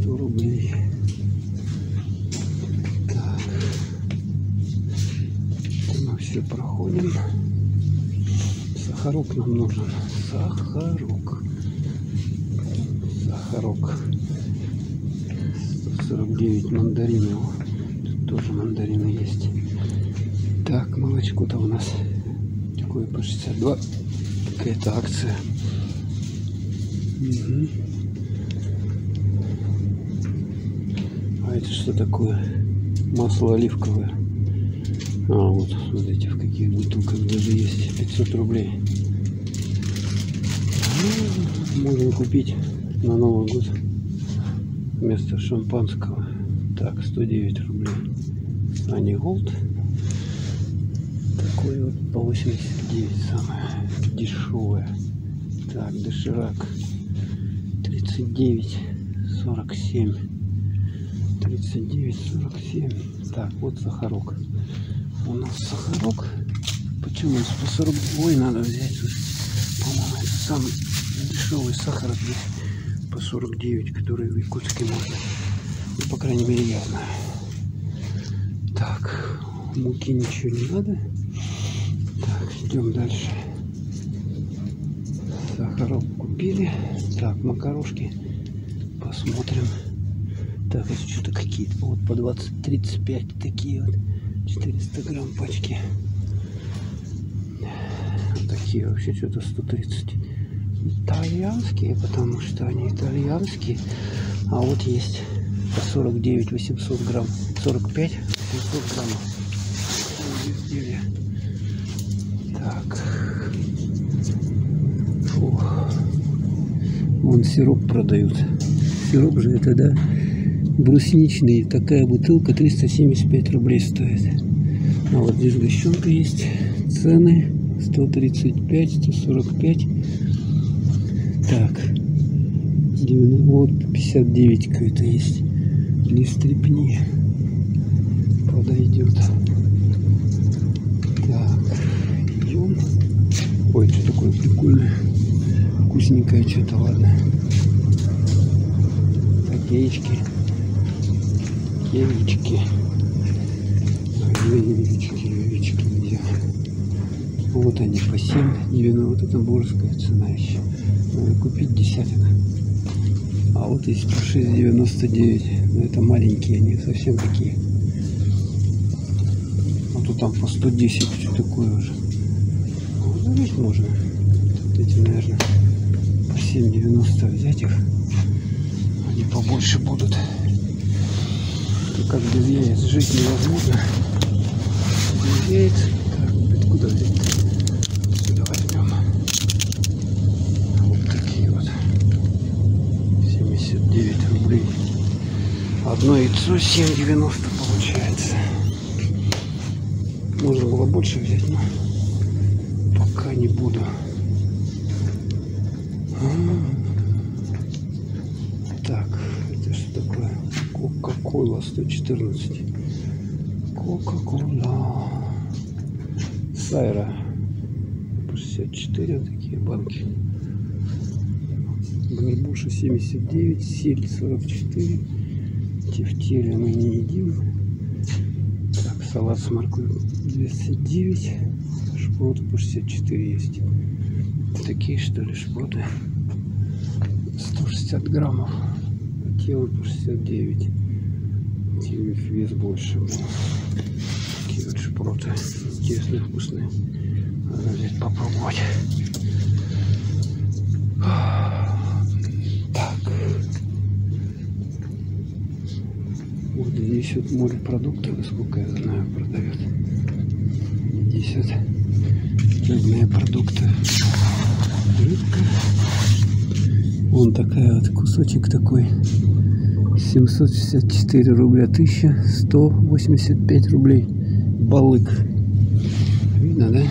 Speaker 1: 100 рублей. Так. Это мы все проходим. Сахарок нам нужен. Сахарок. Сахарок. 149 мандаринов. Тут тоже мандарины есть. Так, молочко-то у нас такое по 62. Какая-то акция. Угу. А это что такое? Масло оливковое. А вот, смотрите, в каких бутылках даже есть 500 рублей. Можно купить на Новый год вместо шампанского. Так, 109 рублей. Ани Голд. Такой вот по 89, самое дешевое. Так, доширак 39, 47. 39, 47. Так, вот сахарок. У нас сахарок. Почему по 40? Ой, надо взять. По-моему, это самый дешевый сахар здесь по 49, который в Якутске можно. Ну, по крайней мере, я знаю. Так, муки ничего не надо. Так, идем дальше. Сахарок купили. Так, макарошки. Посмотрим. Так, это что-то какие-то вот по 20-35 такие вот. 400 грамм пачки. Вот такие вообще что-то 130. Итальянские, потому что они итальянские. А вот есть по 49 800 грамм. 45 700 граммов. Изделия. Так. Фух. Вон сироп продают. Сироп же это, да, брусничный. Такая бутылка 375 рублей стоит. А вот здесь сгущенка есть. Цены 135, 145. Так. Вот 59 какой-то есть. Лист репни. Подойдет. Так. Идем. Ой, что такое прикольное. Вкусненькое что-то, ладно. Так, яички. Яички. Яички нельзя. Вот они по 7,90. Вот это божеская цена еще. Надо купить десяток. А вот есть по 6,99. Но это маленькие, они совсем такие. А то там по 110, что такое уже. Ну, ведь можно. Вот эти, наверное, по 7,90 взять их. Они побольше будут. И как без яиц жить невозможно. Без яиц. Так, откуда взять? Сюда возьмем. Вот такие вот. 79 рублей. Одно яйцо 7,90 получается. Можно было больше взять, но пока не буду. Так, это что такое? Кока-кола 114. Кока-кола. Сайра. По 64 такие банки. Горбуша 79. Сельдь 44. Тефтели мы не едим. Так, салат с морковью 209. Шпроты по 64 есть. Такие что ли шпроты? 160 граммов. Тело по 69. Тело вес больше был. Такие вот шпроты. Интересные, вкусные. Надо взять попробовать. Так. Вот здесь вот морепродукты, насколько я знаю, продают. Здесь вот рыбные продукты. Рыбка. Вон такая вот кусочек такой. 764 рубля, 1185 рублей. Балык. Видно, да?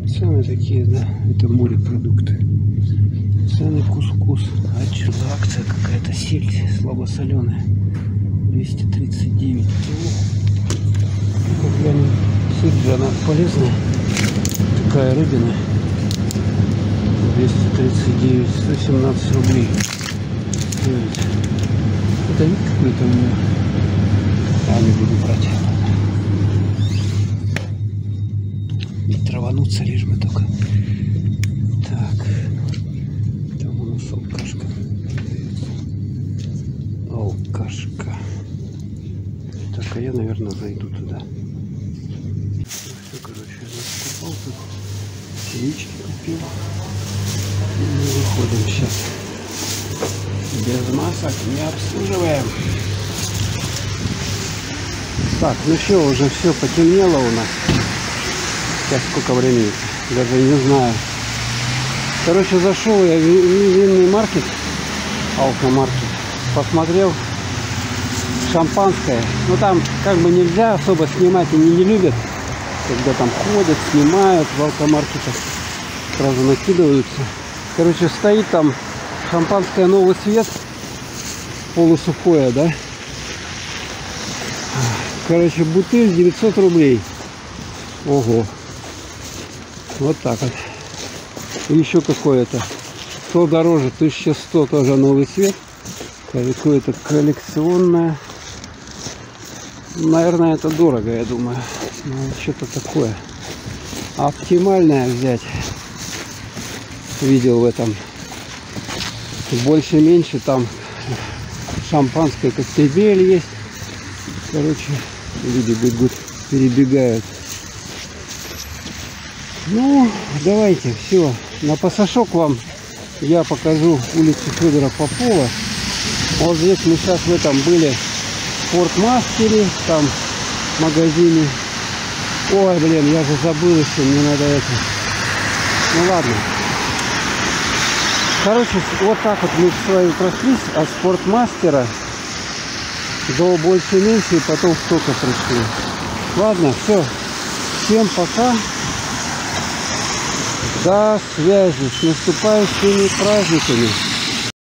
Speaker 1: Цены такие, да? Это морепродукты. Цены кускус. А что за акция какая-то? Сельдь слабосоленая. 239 кило. Сельдь же она полезная. Такая рыбина. 239, 117 рублей. Это вид какой-то у меня. Я не буду брать. Не травануться лишь бы только. Так. Там у нас алкашка. Алкашка. Так, а я, наверное, зайду туда. Ну, все, короче, я покупал тут. Яички купил. И мы выходим сейчас. Без масок не обслуживаем. Так, ну что, уже все потемнело у нас. Сейчас сколько времени? Даже не знаю. Короче, зашел я в винный маркет, алкомаркет, посмотрел шампанское. Ну там как бы нельзя особо снимать, они не любят, когда там ходят, снимают в алкомаркетах, сразу накидываются. Короче, стоит там шампанское «Новый свет», полусухое, да. Короче, бутыль 900 рублей. Ого. Вот так вот. И еще какое-то. То дороже, 1100, тоже «Новый свет». Какое-то коллекционное. Наверное, это дорого, я думаю. Ну, что-то такое. Оптимальное взять. Видел в этом. Больше-меньше там шампанское коктейль есть. Короче, люди бегут, перебегают. Ну, давайте, все. На пасашок вам я покажу улицу Федора Попова. Вот здесь мы сейчас в этом были, в Спортмастере, там в магазине. Ой, блин, я же забыл еще, мне надо это. Ну ладно. Короче, вот так вот мы с вами прошлись от Спортмастера до больше-меньше, и потом столько пришли. Ладно, все. Всем пока. До связи. С наступающими праздниками.